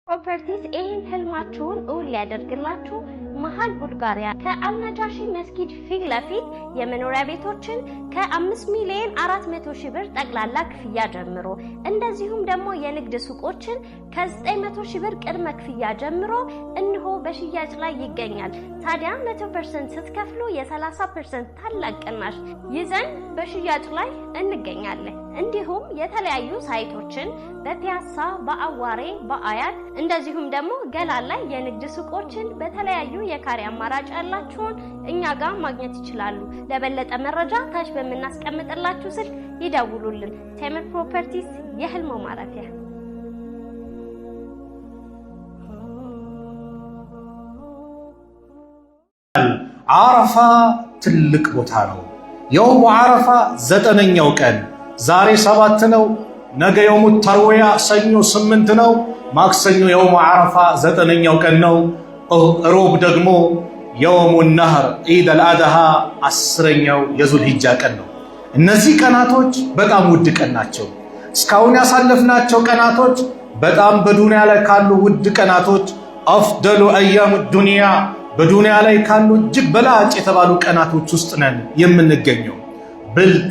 ፕሮፐርቲስ ይህን ህልማችሁን እውን ሊያደርግላችሁ መሃል ቡልጋሪያ ከአልነጃሺ መስጊድ ፊት ለፊት የመኖሪያ ቤቶችን ከ5,400,000 ብር ጠቅላላ ክፍያ ጀምሮ እንደዚሁም ደግሞ የንግድ ሱቆችን ከ900,000 ብር ቅድመ ክፍያ ጀምሮ እንሆ በሽያጭ ላይ ይገኛል። ታዲያ 100% ስትከፍሉ የ30% ታላቅ ቅናሽ ይዘን በሽያጭ ላይ እንገኛለን። እንዲሁም የተለያዩ ሳይቶችን በፒያሳ፣ በአዋሬ፣ በአያት እንደዚሁም ደግሞ ገላን ላይ የንግድ ሱቆችን በተለያዩ የካሬ አማራጭ ያላችሁን እኛ ጋር ማግኘት ይችላሉ። ለበለጠ መረጃ ታች በመናስቀምጥላችሁ ስልክ ይደውሉልን። ቴምር ፕሮፐርቲስ የህልሞ ማረፊያ። አረፋ ትልቅ ቦታ ነው። የውሙ አረፋ 9ኛው ቀን ዛሬ 7 ነው። ነገ የውሙ ተርዊያ ሰኞ 8 ነው። ማክሰኞ የውሙ አረፋ 9ኛው ቀን ነው። ሮብ ደግሞ የውሙ ነህር ኢድ አልአድሃ 10ኛው የዙልሂጃ ቀን ነው። እነዚህ ቀናቶች በጣም ውድ ቀን ናቸው። እስካሁን ያሳለፍናቸው ቀናቶች በጣም በዱንያ ላይ ካሉ ውድ ቀናቶች አፍደሉ አያም ዱንያ በዱንያ ላይ ካሉ እጅግ በላጭ የተባሉ ቀናቶች ውስጥ ነን የምንገኘው። ብልጥ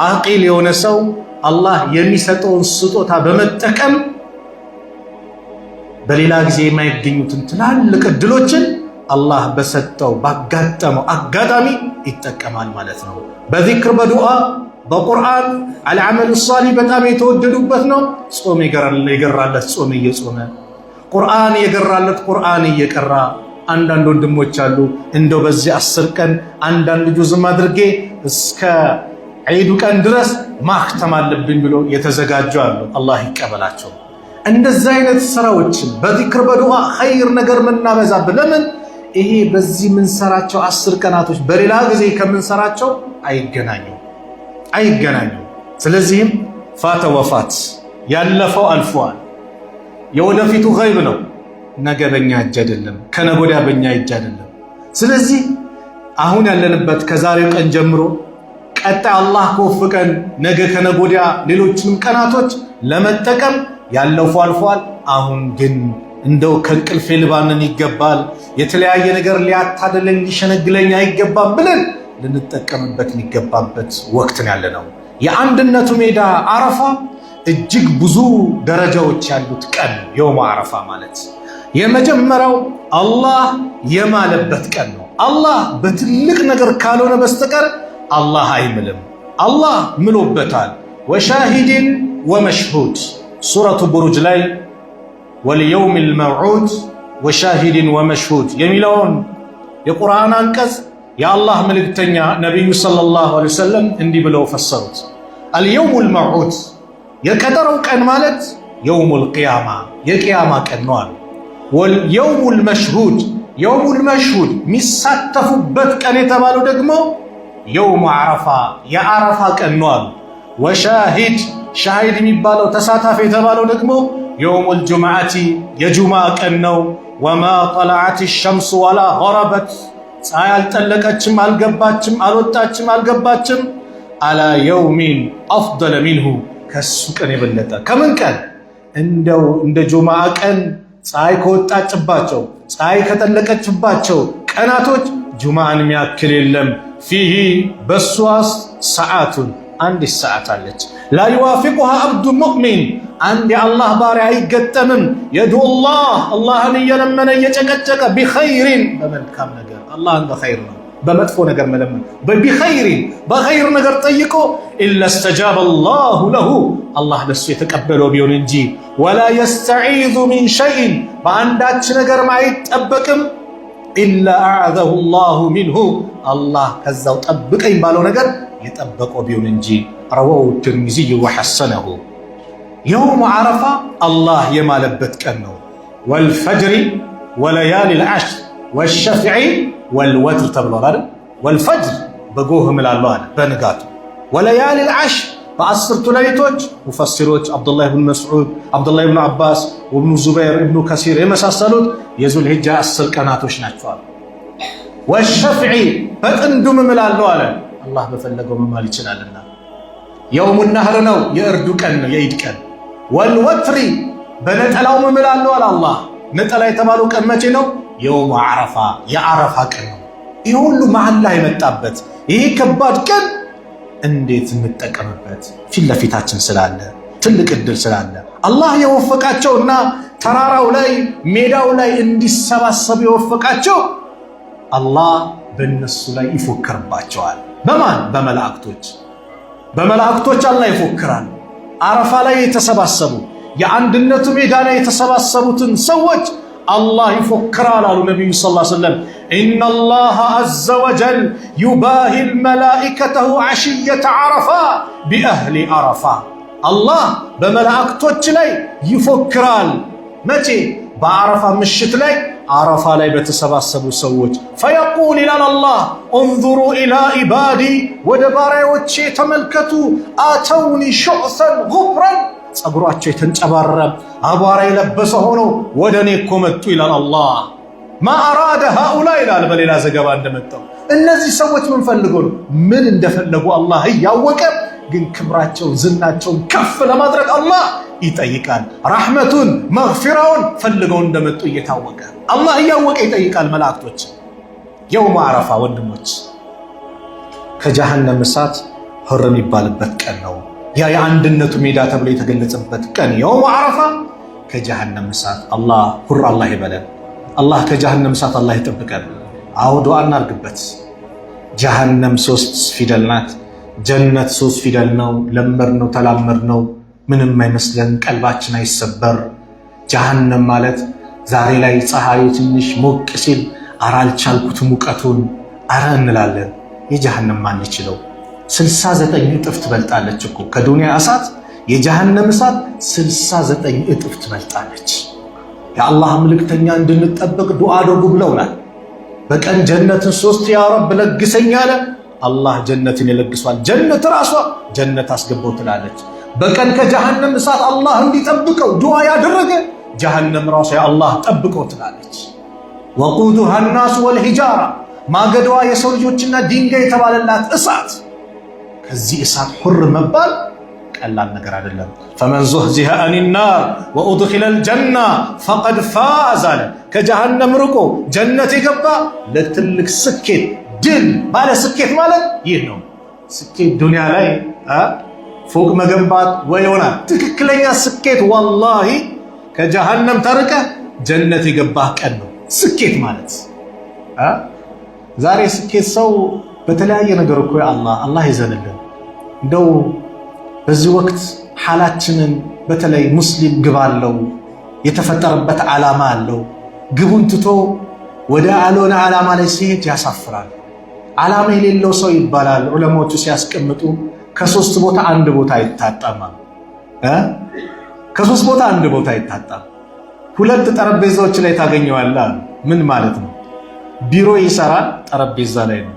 አቂል የሆነ ሰው አላህ የሚሰጠውን ስጦታ በመጠቀም በሌላ ጊዜ የማይገኙትን ትላልቅ እድሎችን አላህ በሰጠው ባጋጠመው አጋጣሚ ይጠቀማል ማለት ነው። በዚክር፣ በዱዓ፣ በቁርአን አልዓመሉ ሷሊህ በጣም የተወደዱበት ነው። ጾም የገራለት ጾም እየጾመ ቁርአን የገራለት ቁርአን እየቀራ አንዳንድ ወንድሞች አሉ እንደው በዚህ 10 ቀን አንዳንድ ጁዝም አድርጌ እስከ ዒዱ ቀን ድረስ ማክተም አለብኝ ብሎ የተዘጋጁ አሉ። አላህ ይቀበላቸው። እንደዚህ አይነት ስራዎችን በዚክር በዱዓ ኸይር ነገር ምናበዛብ ለምን ይሄ በዚህ ምንሰራቸው 10 ቀናቶች በሌላ ጊዜ ከምንሰራቸው አይገናኙ። ስለዚህም ፋተ ወፋት ያለፈው አልፏል። የወደፊቱ ገይብ ነው። ነገ በኛ እጅ አይደለም፣ ከነገ ወዲያ በኛ እጅ አይደለም። ስለዚህ አሁን ያለንበት ከዛሬው ቀን ጀምሮ ቀጣይ አላህ ከወፈቀን ነገ ከነገ ወዲያ ሌሎችንም ቀናቶች ለመጠቀም ያለፈው አልፏል። አሁን ግን እንደው ከእንቅልፌ ልባንን ይገባል፣ የተለያየ ነገር ሊያታደለኝ ሊሸነግለኝ አይገባም ብለን ልንጠቀምበት የሚገባበት ወቅት ያለነው። የአንድነቱ ሜዳ አረፋ እጅግ ብዙ ደረጃዎች ያሉት ቀን የውሙ አረፋ ማለት የመጀመሪያው አላህ የማለበት ቀን ነው። አላህ በትልቅ ነገር ካልሆነ በስተቀር አላህ አይምልም። አላህ ምሎበታል። ወሻሂድን ወመሽሁድ ሱረቱ ቡሩጅ ላይ ወልየውሚል መውዑድ ወሻሂድን ወመሽሁድ የሚለውን የቁርአን አንቀጽ የአላህ መልእክተኛ ነቢዩ ሰለላሁ ዐለይሂ ወሰለም እንዲህ ብለው ፈሰሩት። አልየውሙል መውዑድ የቀጠረው ቀን ማለት የውሙል ቂያማ የቂያማ ቀን ነው አሉ። ወልየውሙል መሽሁድ የውሙል መሽሁድ የሚሳተፉበት ቀን የተባለው ደግሞ የውሙ አረፋ የአረፋ ቀን ነው አሉ። ወሻሂድ ሻሂድ የሚባለው ተሳታፊ የተባለው ደግሞ የውሙል ጁምዓቲ የጁምዓ ቀን ነው። ወማ ጠለዐት ሸምሱ ወላ ገረበት ፀሐይ አልጠለቀችም፣ አልገባችም፣ አልወጣችም፣ አልገባችም አላ የውሚን አፍደለ ሚንሁ ከሱ ቀን የበለጠ ከምን ቀን እንደው እንደ ጁምዓ ቀን ፀሐይ ከወጣችባቸው ፀሐይ ከጠለቀችባቸው ቀናቶች ጁምዓን የሚያክል የለም። ፊሂ በሷስ ሰዓቱን አንዲት ሰዓት አለች። ላ ይዋፊቁሃ አብዱ ሙእሚን አንድ የአላህ ባሪያ አይገጠምም። የዱላህ አላህን እየለመነ እየጨቀጨቀ ቢኸይሪን በመልካም ነገር አላህን በኸይር ነው በመጥፎ ነገር መለመን ቢኸይሪን በኸይር ነገር ጠይቆ ኢላ እስተጃበ አላሁ ለሁ አላህ ለሱ የተቀበለው ቢሆን እንጂ ወላ የስተዒዙ ሚን ሸይን በአንዳች ነገርም አይጠበቅም ኢላ አዕዘሁ አላሁ ሚንሁ አላህ ከዛው ጠብቀኝ ባለው ነገር የጠበቀው ቢሆን እንጂ። ረዋሁ ትርሚዚይ ወሐሰነሁ። የውሙ አረፋ አላህ የማለበት ቀን ነው። ወልፈጅሪ ወለያሊል ዐሽር ወሸፍዒ ወልወትር ተብሏል አይደል? ወልፈጅር በጎህ እምላለሁ አለ በንጋቱ። ወለያሊል ዐሽር በአስርቱ ሌሊቶች ሙፈሲሮች አብዱላህ ብን መስዑድ፣ አብዱላህ ብን አባስ፣ ወብኑ ዙበይር፣ ኢብኑ ከሲር የመሳሰሉት የዙልሂጃ 10 ቀናቶች ናቸው። ወሸፍዒ በጥንዱም እምላለሁ አለ አላህ በፈለገው መማል ይችላልና። የውሙ ነህር ነው የእርዱ ቀን ነው የኢድ ቀን። ወልወትሪ በነጠላው እምላለሁ አለ አላህ። ነጠላ የተባለው ቀን መቼ ነው? የውም ዓረፋ፣ የዓረፋ ቀን ነው። ይህ ሁሉ መሐላ የመጣበት ይህ ከባድ ቀን እንዴት እንጠቀምበት? ፊት ለፊታችን ስላለ ትልቅ እድል ስላለ አላህ የወፈቃቸውና ተራራው ላይ ሜዳው ላይ እንዲሰባሰቡ የወፈቃቸው አላህ በእነሱ ላይ ይፎክርባቸዋል። በማን? በመላእክቶች። በመላእክቶች አላህ ይፎክራል። አረፋ ላይ የተሰባሰቡ የአንድነቱ ሜዳ ላይ የተሰባሰቡትን ሰዎች አላህ ይፎክራል አሉ ነቢዩ ሰለላሁ ዐለይሂ ወሰለም። ኢነላህ ዐዘ ወጀል ዩባሂ መላኢከተሁ ዐሽየተ ዐረፋ ቢአህሊ ዐረፋ። አላህ በመላእክቶች ላይ ይፎክራል። መቼ? በዐረፋ ምሽት ላይ አረፋ ላይ በተሰባሰቡ ሰዎች። ፈየቁል ይላል አላህ እንዙሩ ኢላ ኢባዲ፣ ወደ ባሪያዎቼ ተመልከቱ። አተውኒ ሹዕሰን ጉብረን፣ ጸጉራቸው የተንጨባረረ አቧራ የለበሰ ሆነው ወደ እኔ እኮ መጡ ይላል አላህ። ማ አራደ ሃኡላ ይላል በሌላ ዘገባ እንደመጣው። እነዚህ ሰዎች ምን ፈልገው ነው? ምን እንደፈለጉ አላህ እያወቀ ግን ክብራቸውን ዝናቸውን ከፍ ለማድረግ አላህ ይጠይቃል። ረሕመቱን መግፊራውን ፈልገው እንደመጡ እየታወቀ አላህ እያወቀ ይጠይቃል መላእክቶች። የውም ዓረፋ ወንድሞች ከጀሃነም እሳት ሁር የሚባልበት ቀን ነው። ያ የአንድነቱ ሜዳ ተብሎ የተገለጸበት ቀን የውም ዓረፋ ከጀሃነም እሳት አላህ ሁር አላህ ይበለን። አላህ ከጀሃነም እሳት አላህ ይጠብቀን። አዎ ዱዓ እናርግበት። ጀሃነም 3 ፊደል ናት። ጀነት 3 ፊደል ነው። ለመድነው ተላመድነው ምንም አይመስለን፣ ቀልባችን አይሰበር። ጀሃነም ማለት ዛሬ ላይ ፀሐዩ ትንሽ ሞቅ ሲል አረ አልቻልኩት ሙቀቱን አረ እንላለን። የጀሃነም ማን ይችለው? 69 እጥፍ ትበልጣለች እኮ ከዱንያ እሳት። የጀሃነም እሳት 69 እጥፍ ትበልጣለች። የአላህ መልእክተኛ እንድንጠብቅ ዱዓ አድርጉ ብለውናል። በቀን ጀነትን 3 ያ ረብ ለግሰኝ አለ። አላህ ጀነትን ይለግሷል። ጀነት ራሷ ጀነት አስገባው ትላለች። በቀን ከጀሃነም እሳት አላህ እንዲጠብቀው ዱዓ ያደረገ ጀሃነም ራሷ ያ አላህ ጠብቀው ትላለች። ወቁዱሃ الناس والحجاره፣ ማገዷ የሰው ልጆችና ድንጋይ የተባለላት እሳት። ከዚህ እሳት ሁር መባል ቀላል ነገር አይደለም። ፈመን ዙህዚሀ አኒ النار ወኡድኺለ الجنة فقد فاز አለ። ከጀሃነም ርቆ ጀነት የገባ ለትልቅ ስኬት ድል ባለ ስኬት ማለት ይህ ነው። ስኬት ዱንያ ላይ ፎቅ መገንባት ወይ ይሆናል። ትክክለኛ ስኬት ወላሂ ከጀሃነም ተርቀ ጀነት የገባህ ቀን ነው ስኬት ማለት። ዛሬ ስኬት ሰው በተለያየ ነገር እኮ አላህ ይዘንልን። እንደው በዚህ ወቅት ሐላችንን በተለይ ሙስሊም ግብ አለው፣ የተፈጠረበት ዓላማ አለው። ግቡን ትቶ ወደ አልሆነ ዓላማ ላይ ሲሄድ ያሳፍራል። ዓላማ የሌለው ሰው ይባላል ዑለማዎቹ ሲያስቀምጡ ከ3 ቦታ 1 ቦታ አይታጣም። ከ3 ቦታ 1 ቦታ አይታጣም። 2 ጠረጴዛዎች ላይ ታገኘዋለህ። ምን ማለት ነው? ቢሮ ይሰራል፣ ጠረጴዛ ላይ ነው።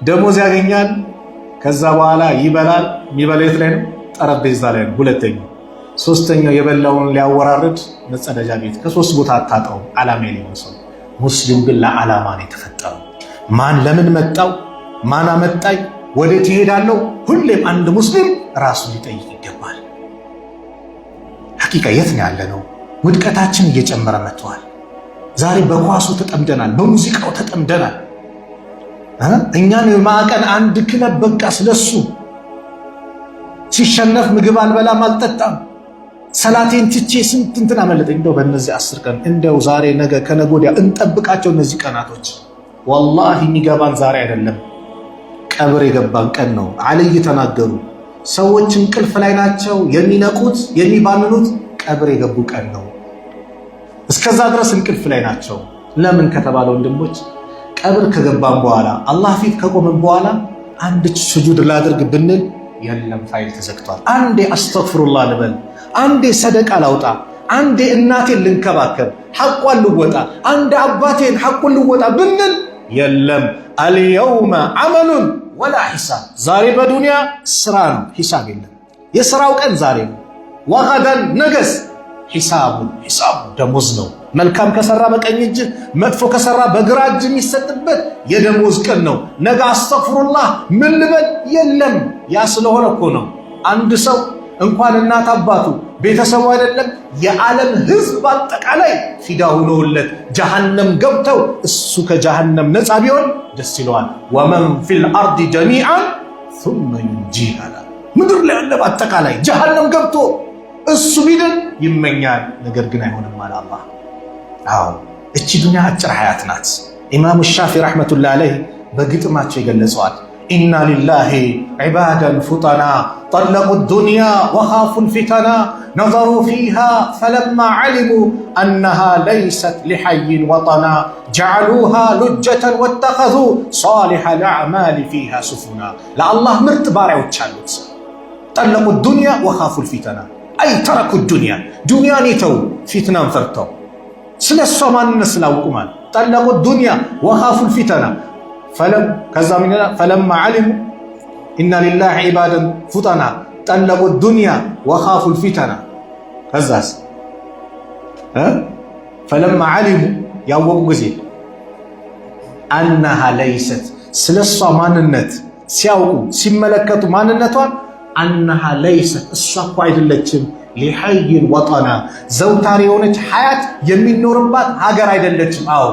ደሞዝ ያገኛል፣ ከዛ በኋላ ይበላል። የሚበላው የት ላይ ነው? ጠረጴዛ ላይ ነው። ሁለተኛው። ሶስተኛው የበላውን ሊያወራርድ መጸዳጃ ቤት። ከ3 ቦታ አታጣው ዓላማ የሌለው ሰው። ሙስሊም ግን ለዓላማ ነው የተፈጠረው። ማን ለምን መጣው? ማን አመጣኝ? ወዴት ይሄዳለው? ሁሌም አንድ ሙስሊም ራሱን ሊጠይቅ ይገባል። ሐቂቃ የት ነው ያለነው? ውድቀታችን እየጨመረ መጥቷል። ዛሬ በኳሱ ተጠምደናል፣ በሙዚቃው ተጠምደናል። እኛን የማቀን አንድ ክለብ በቃ ስለሱ ሲሸነፍ ምግብ አልበላም አልጠጣም፣ ሰላቴን ትቼ ስንት እንትን አመለጠኝ። እንደው በእነዚህ 10 ቀን እንደው ዛሬ ነገ ከነገ ወዲያ እንጠብቃቸው እነዚህ ቀናቶች። ወላሂ የሚገባን ዛሬ አይደለም፣ ቀብር የገባን ቀን ነው። አልይ ተናገሩ። ሰዎች እንቅልፍ ላይ ናቸው የሚነቁት የሚባንኑት፣ ቀብር የገቡ ቀን ነው። እስከዛ ድረስ እንቅልፍ ላይ ናቸው። ለምን ከተባለ ወንድሞች ቀብር ከገባን በኋላ አላህ ፊት ከቆምን በኋላ አንድ ስጁድ ላድርግ ብንል የለም ፋይል ተዘግቷል። አንዴ አስተግፍሩላህ ልበል፣ አንዴ ሰደቃ ላውጣ፣ አንዴ እናቴን ልንከባከብ ሐቋን ልወጣ፣ አንዴ አባቴን ሐቁን ልወጣ ብንል የለም። አልየውመ ዐመሉን ወላ ሒሳብ። ዛሬ በዱንያ ስራ ነው፣ ሒሳብ የለም። የስራው ቀን ዛሬ ነው። ወገደን ነገስ ሒሳቡ ደሞዝ ነው። መልካም ከሰራ በቀኝ እጅ፣ መጥፎ ከሰራ በግራ እጅ የሚሰጥበት የደሞዝ ቀን ነው። ነገ አስተግፍሩላህ ምን ልበል የለም። ያ ስለሆነ እኮ ነው አንድ ሰው እንኳን እናት አባቱ ቤተሰቡ አይደለም የዓለም ህዝብ በአጠቃላይ ፊዳ ሆነውለት ጀሃነም ገብተው እሱ ከጀሃነም ነፃ ቢሆን ደስ ይለዋል። ወመን ፊል አርዲ ጀሚዓን ثم ينجيه ምድር ላይ ያለ በአጠቃላይ ጀሃነም ገብቶ እሱ ቢድን ይመኛል። ነገር ግን አይሆንም አለ አላህ። አዎ እቺ ዱንያ አጭር ሐያት ናት። ኢማሙ ሻፊ ረሕመቱላሂ ዐለይሂ በግጥማቸው ይገለጸዋል። ኢና ሊላሂ ዒባደን ፉጠና ጠለቁ ዱንያ ወኻፉ ልፊተና ነዘሩ ፊሃ ፈለማ ዓሊሙ አነሃ ለይሰት ሊሐይን ወጠና ጀዓሉሃ ሉጀተን ወተኸዙ ሷሊሐ ልአዕማል ፊሃ ሱፉና። ለአላህ ምርጥ ባሪያዎች አሉት። ጠለቁ ዱንያ ወኻፉ ልፊተና አይ ተረኩ ዱንያ ዱንያን ይተው ፊትናን ፈርተው ስለ እሷ ማንነት ስላውቁ ማለት ጠለቁ ዱንያ ወኻፉ ልፊተና ከዛ ምን ይላል? ፈለማ ዓሊሙ ኢና ሊላሂ ዒባደን ፉጠና ጠለቁ ዱንያ ወኻፉ ልፊተና ከዛስ ፈለማ ዓሊሙ ያወቁ ጊዜ አነሃ ለይሰት ስለ እሷ ማንነት ሲያውቁ ሲመለከቱ ማንነቷን አነሃ ለይሰት እሷ እኮ አይደለችም ሊሐይን ወጠና ዘውታሪ የሆነች ሐያት የሚኖርባት ሀገር አይደለችም። አዎ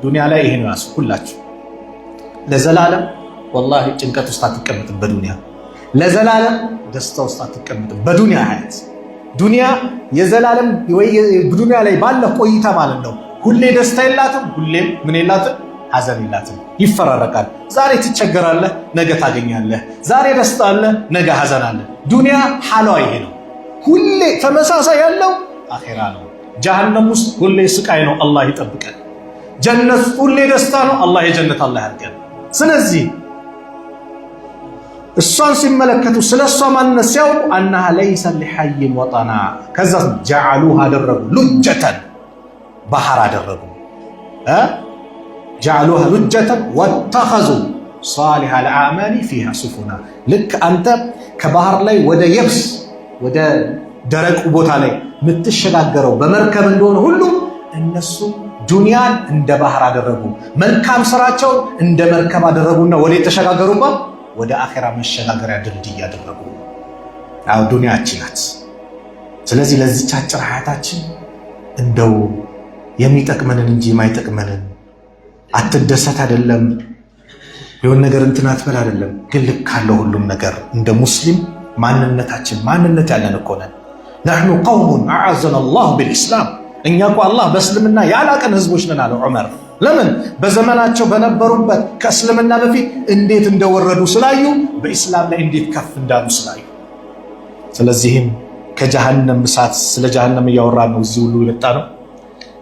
ዱንያ ላይ ይሄ ነው ያሱ ሁላችሁ ለዘላለም ወላሂ ጭንቀት ውስጥ አትቀመጥም። በዱንያ ለዘላለም ደስታ ውስጥ አትቀመጥም። በዱንያ ሐያት ዱንያ የዘላለም ወይ ዱንያ ላይ ባለ ቆይታ ማለት ነው። ሁሌ ደስታ የላትም፣ ሁሌም ምን የላትም ሐዘን የላትም። ይፈራረቃል። ዛሬ ትቸገራለህ፣ ነገ ታገኛለህ። ዛሬ ደስታ አለ፣ ነገ ሐዘን አለ። ዱንያ ሐሏ ይሄ ነው። ሁሌ ተመሳሳይ ያለው አኺራ ነው። ጀሃነም ውስጥ ሁሌ ስቃይ ነው። አላህ ይጠብቀን። ጀነት ሁሌ ደስታ ነው። አላህ የጀነት አላህ ያድርገን። ስለዚህ እሷን ሲመለከቱ ስለ እሷ ማንነት ሲያውቁ አነሃ ለይሰ ሊሐይን ወጠና ከዛ ጀዓሉሃ አደረጉ ሉጀተን ባህር አደረጉ ጀዓሉሃ ሉጀተን ወተኸዙ ሷሊሐ ልአዕማሊ ፊሃ ሱፉና። ልክ አንተ ከባህር ላይ ወደ የብስ ወደ ደረቁ ቦታ ላይ የምትሸጋገረው በመርከብ እንደሆነ ሁሉ እነሱ ዱንያን እንደ ባህር አደረጉ። መልካም ስራቸው እንደ መርከብ አደረጉና ወደ የተሸጋገሩባት ወደ አኺራ መሸጋገሪያ ድልድይ አደረጉ። አዎ ዱንያችን ናት። ስለዚህ ለዚች አጭር ሐያታችን እንደው የሚጠቅመንን እንጂ የማይጠቅመንን አትደሰት አይደለም፣ የሆነ ነገር እንትን አትበል አይደለም። ግን ልክ ካለው ሁሉም ነገር እንደ ሙስሊም ማንነታችን ማንነት ያለን እኮ ነን። ነሕኑ ቀውሙን አዓዘና አላሁ ቢልኢስላም እኛ እኮ አላህ በእስልምና ያላቀን ህዝቦች ነን አለ ዑመር። ለምን? በዘመናቸው በነበሩበት ከእስልምና በፊት እንዴት እንደወረዱ ስላዩ፣ በኢስላም ላይ እንዴት ከፍ እንዳሉ ስላዩ። ስለዚህም ከጀሃነም እሳት ስለ ጀሃነም እያወራን ነው እዚህ ሁሉ የመጣ ነው።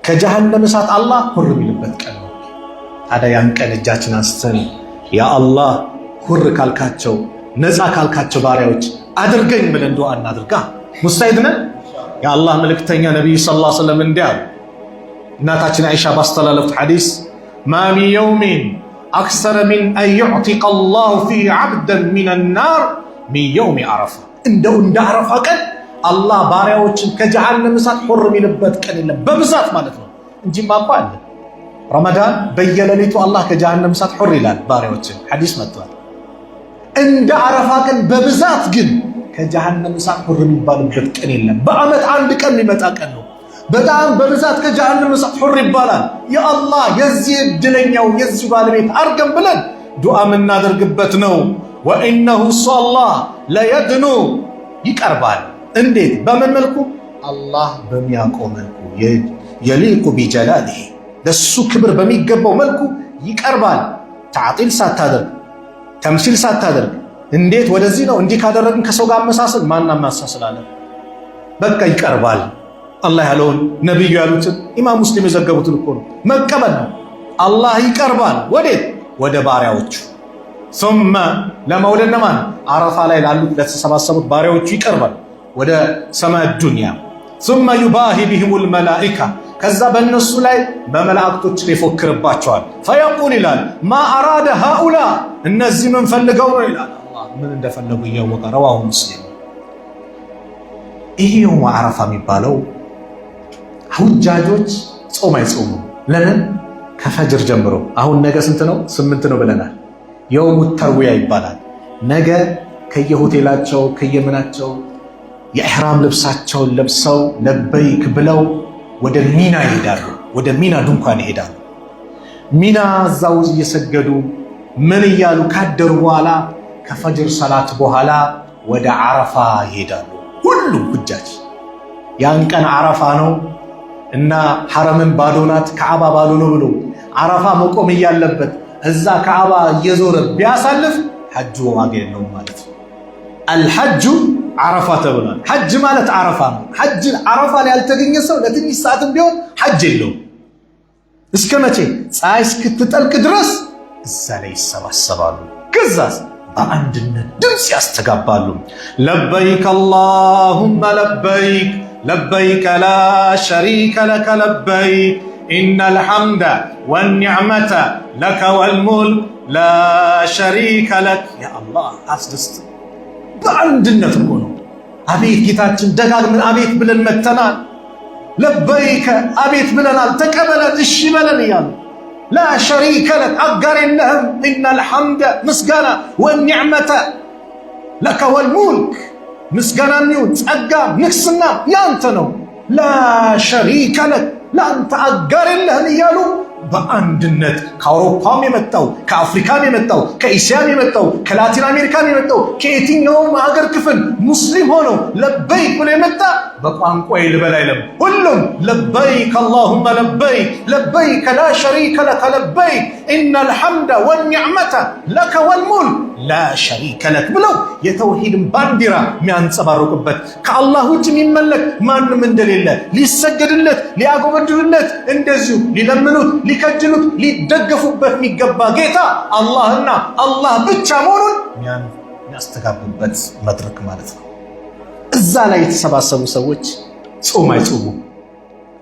ከጀሃነም እሳት አላህ ሁር የሚልበት ቀን ነው። ታዲያ ያን ቀን እጃችን አንስተን ያ አላህ ሁር ካልካቸው ነፃ ካልካቸው ባሪያዎች አድርገኝ ብለን ዱዓ እናድርጋ። ሙስታሂድ ነን። የአላህ መልእክተኛ ነቢይ ሰለላሁ ዐለይሂ ወሰለም እንዲህ አሉ። እናታችን አይሻ ባስተላለፉት ሐዲስ ማ ሚን የውሚን አክሰረ ሚን አን ዩዕቲቀ አላሁ ፊህ ዐብደን ሚነ ናር ሚን የውሚ አረፋ። እንደው እንደ አረፋ ቀን አላህ ባሪያዎችን ከጀሃነም እሳት ሁር የሚልበት ቀን የለም። በብዛት ማለት ነው እንጂማ እኮ አለ። ረመዳን በየሌሊቱ አላህ ከጀሃነም እሳት ሁር ይላል ባሪያዎችን፣ ሐዲስ መጥቷል። እንደ አረፋ ቀን በብዛት ግን ከጀሃነም እሳት ሁር የሚባልበት ቀን የለም። በዓመት አንድ ቀን የሚመጣ ቀን ነው። በጣም በብዛት ከጀሃነም እሳት ሁር ይባላል። የአላህ የዚህ እድለኛው የዚህ ባለቤት አርገም ብለን ዱዓ የምናደርግበት ነው። ወኢነሁ እሱ አላህ ለየድኑ ይቀርባል። እንዴት? በምን መልኩ? አላህ በሚያውቀው መልኩ የሊቁ ቢጀላሊህ ለሱ ክብር በሚገባው መልኩ ይቀርባል። ተዕጢል ሳታደርግ ተምሲል ሳታደርግ እንዴት ወደዚህ ነው እንዲህ ካደረግን ከሰው ጋር አመሳሰል ማን አመሳሰላለን? በቃ ይቀርባል። አላህ ያለውን ነብዩ ያሉትን ኢማም ሙስሊም የዘገቡትን እኮ ነው መቀበል ነው። አላህ ይቀርባል። ወዴት? ወደ ባሪያዎቹ ثم ለመውለድ ለማን? አረፋ ላይ ላሉት ለተሰባሰቡት ባሪያዎቹ ይቀርባል ወደ ሰማይ ዱንያ። ثم يباهي بهم الملائكة ከዛ በእነሱ ላይ በመላእክቶች ይፎክርባቸዋል። ፈየቁል ይላል ማ አራደ ሃኡላ እነዚህ ምን ፈልገው ነው ይላል። አላህ ምን እንደፈለጉ እያወቀ ረዋሁ ሙስሊም። ይሄ የውም አረፋ የሚባለው ሁጃጆች ጾም አይጾሙም። ለምን? ከፈጅር ጀምሮ አሁን ነገ ስንት ነው? 8 ነው ብለናል። የውሙ ተርዊያ ይባላል። ነገ ከየሆቴላቸው ከየምናቸው የኢሕራም ልብሳቸውን ለብሰው ለበይክ ብለው ወደ ሚና ይሄዳሉ። ወደ ሚና ድንኳን ይሄዳሉ። ሚና እዛው እየሰገዱ ምን እያሉ ካደሩ በኋላ ከፈጅር ሰላት በኋላ ወደ ዓረፋ ይሄዳሉ። ሁሉም ሁጃጅ ያን ቀን ዓረፋ ነው እና ሐረምን ባዶ ናት፣ ከዓባ ባዶ ነው ብሎ ዓረፋ መቆም እያለበት እዛ ከዓባ እየዞረ ቢያሳልፍ ሐጁ ዋጋ የለውም ማለት ነው። አልሐጁ ዓረፋ ተብሏል። ሐጅ ማለት ዓረፋ ነው። ሐጅ ዓረፋ ላይ ያልተገኘ ሰው ለትንሽ ሰዓትም ቢሆን ሐጅ የለውም። እስከ መቼ? ፀሐይ እስክትጠልቅ ድረስ እዛ ላይ ይሰባሰባሉ። ከዛስ በአንድነት ድምፅ ያስተጋባሉ። ለበይክ አላሁመ ለበይክ ለበይከ ላ ሸሪከ ለከ ለበይክ ኢነል ሐምደ ወኒዕመተ ለከ ወልሙልክ ላ ሸሪከ ለክ። ያ አላህ አስደስት። በአንድነት እኮ ነው። አቤት ጌታችን ደጋግመን አቤት ብለን መተናል። ለበይከ አቤት ብለናል፣ ተቀበለን እሺ በለን እያሉ ላ ሸሪከ ለክ አጋር የለህም። ኢነል ሐምደ ምስጋና ወኒዕመተ ለከ ወልሙልክ ምስጋና የሚሆን ጸጋ ንግስና ያንተ ነው። ላ ሸሪከ ለክ ለአንተ አጋር የለህም እያሉ በአንድነት ከአውሮፓም የመጣው ከአፍሪካም የመጣው ከኢስያም የመጣው ከላቲን አሜሪካም የመጣው ከየትኛውም ሀገር ክፍል ሙስሊም ሆኖ ለበይክ ብሎ የመጣ በቋንቋ ልበል አይለም። ሁሉም ለበይክ አላሁመ ለበይክ ለበይከ ላ ሸሪከ ለከ ለበይክ ኢነል ሐምደ ወኒዕመተ ለከ ወልሙልክ ላ ሸሪከ ለክ ብለው የተውሂድን ባንዲራ የሚያንጸባርቁበት ከአላህ ውጭ የሚመለክ ማንም እንደሌለ ሊሰገድለት ሊያጎበድሉለት እንደዚሁ ሊለምኑት ሊከጅሉት ሊደገፉበት የሚገባ ጌታ አላህና አላህ ብቻ መሆኑን የሚያስተጋቡበት መድረክ ማለት ነው። እዛ ላይ የተሰባሰቡ ሰዎች ጾም አይጾሙም።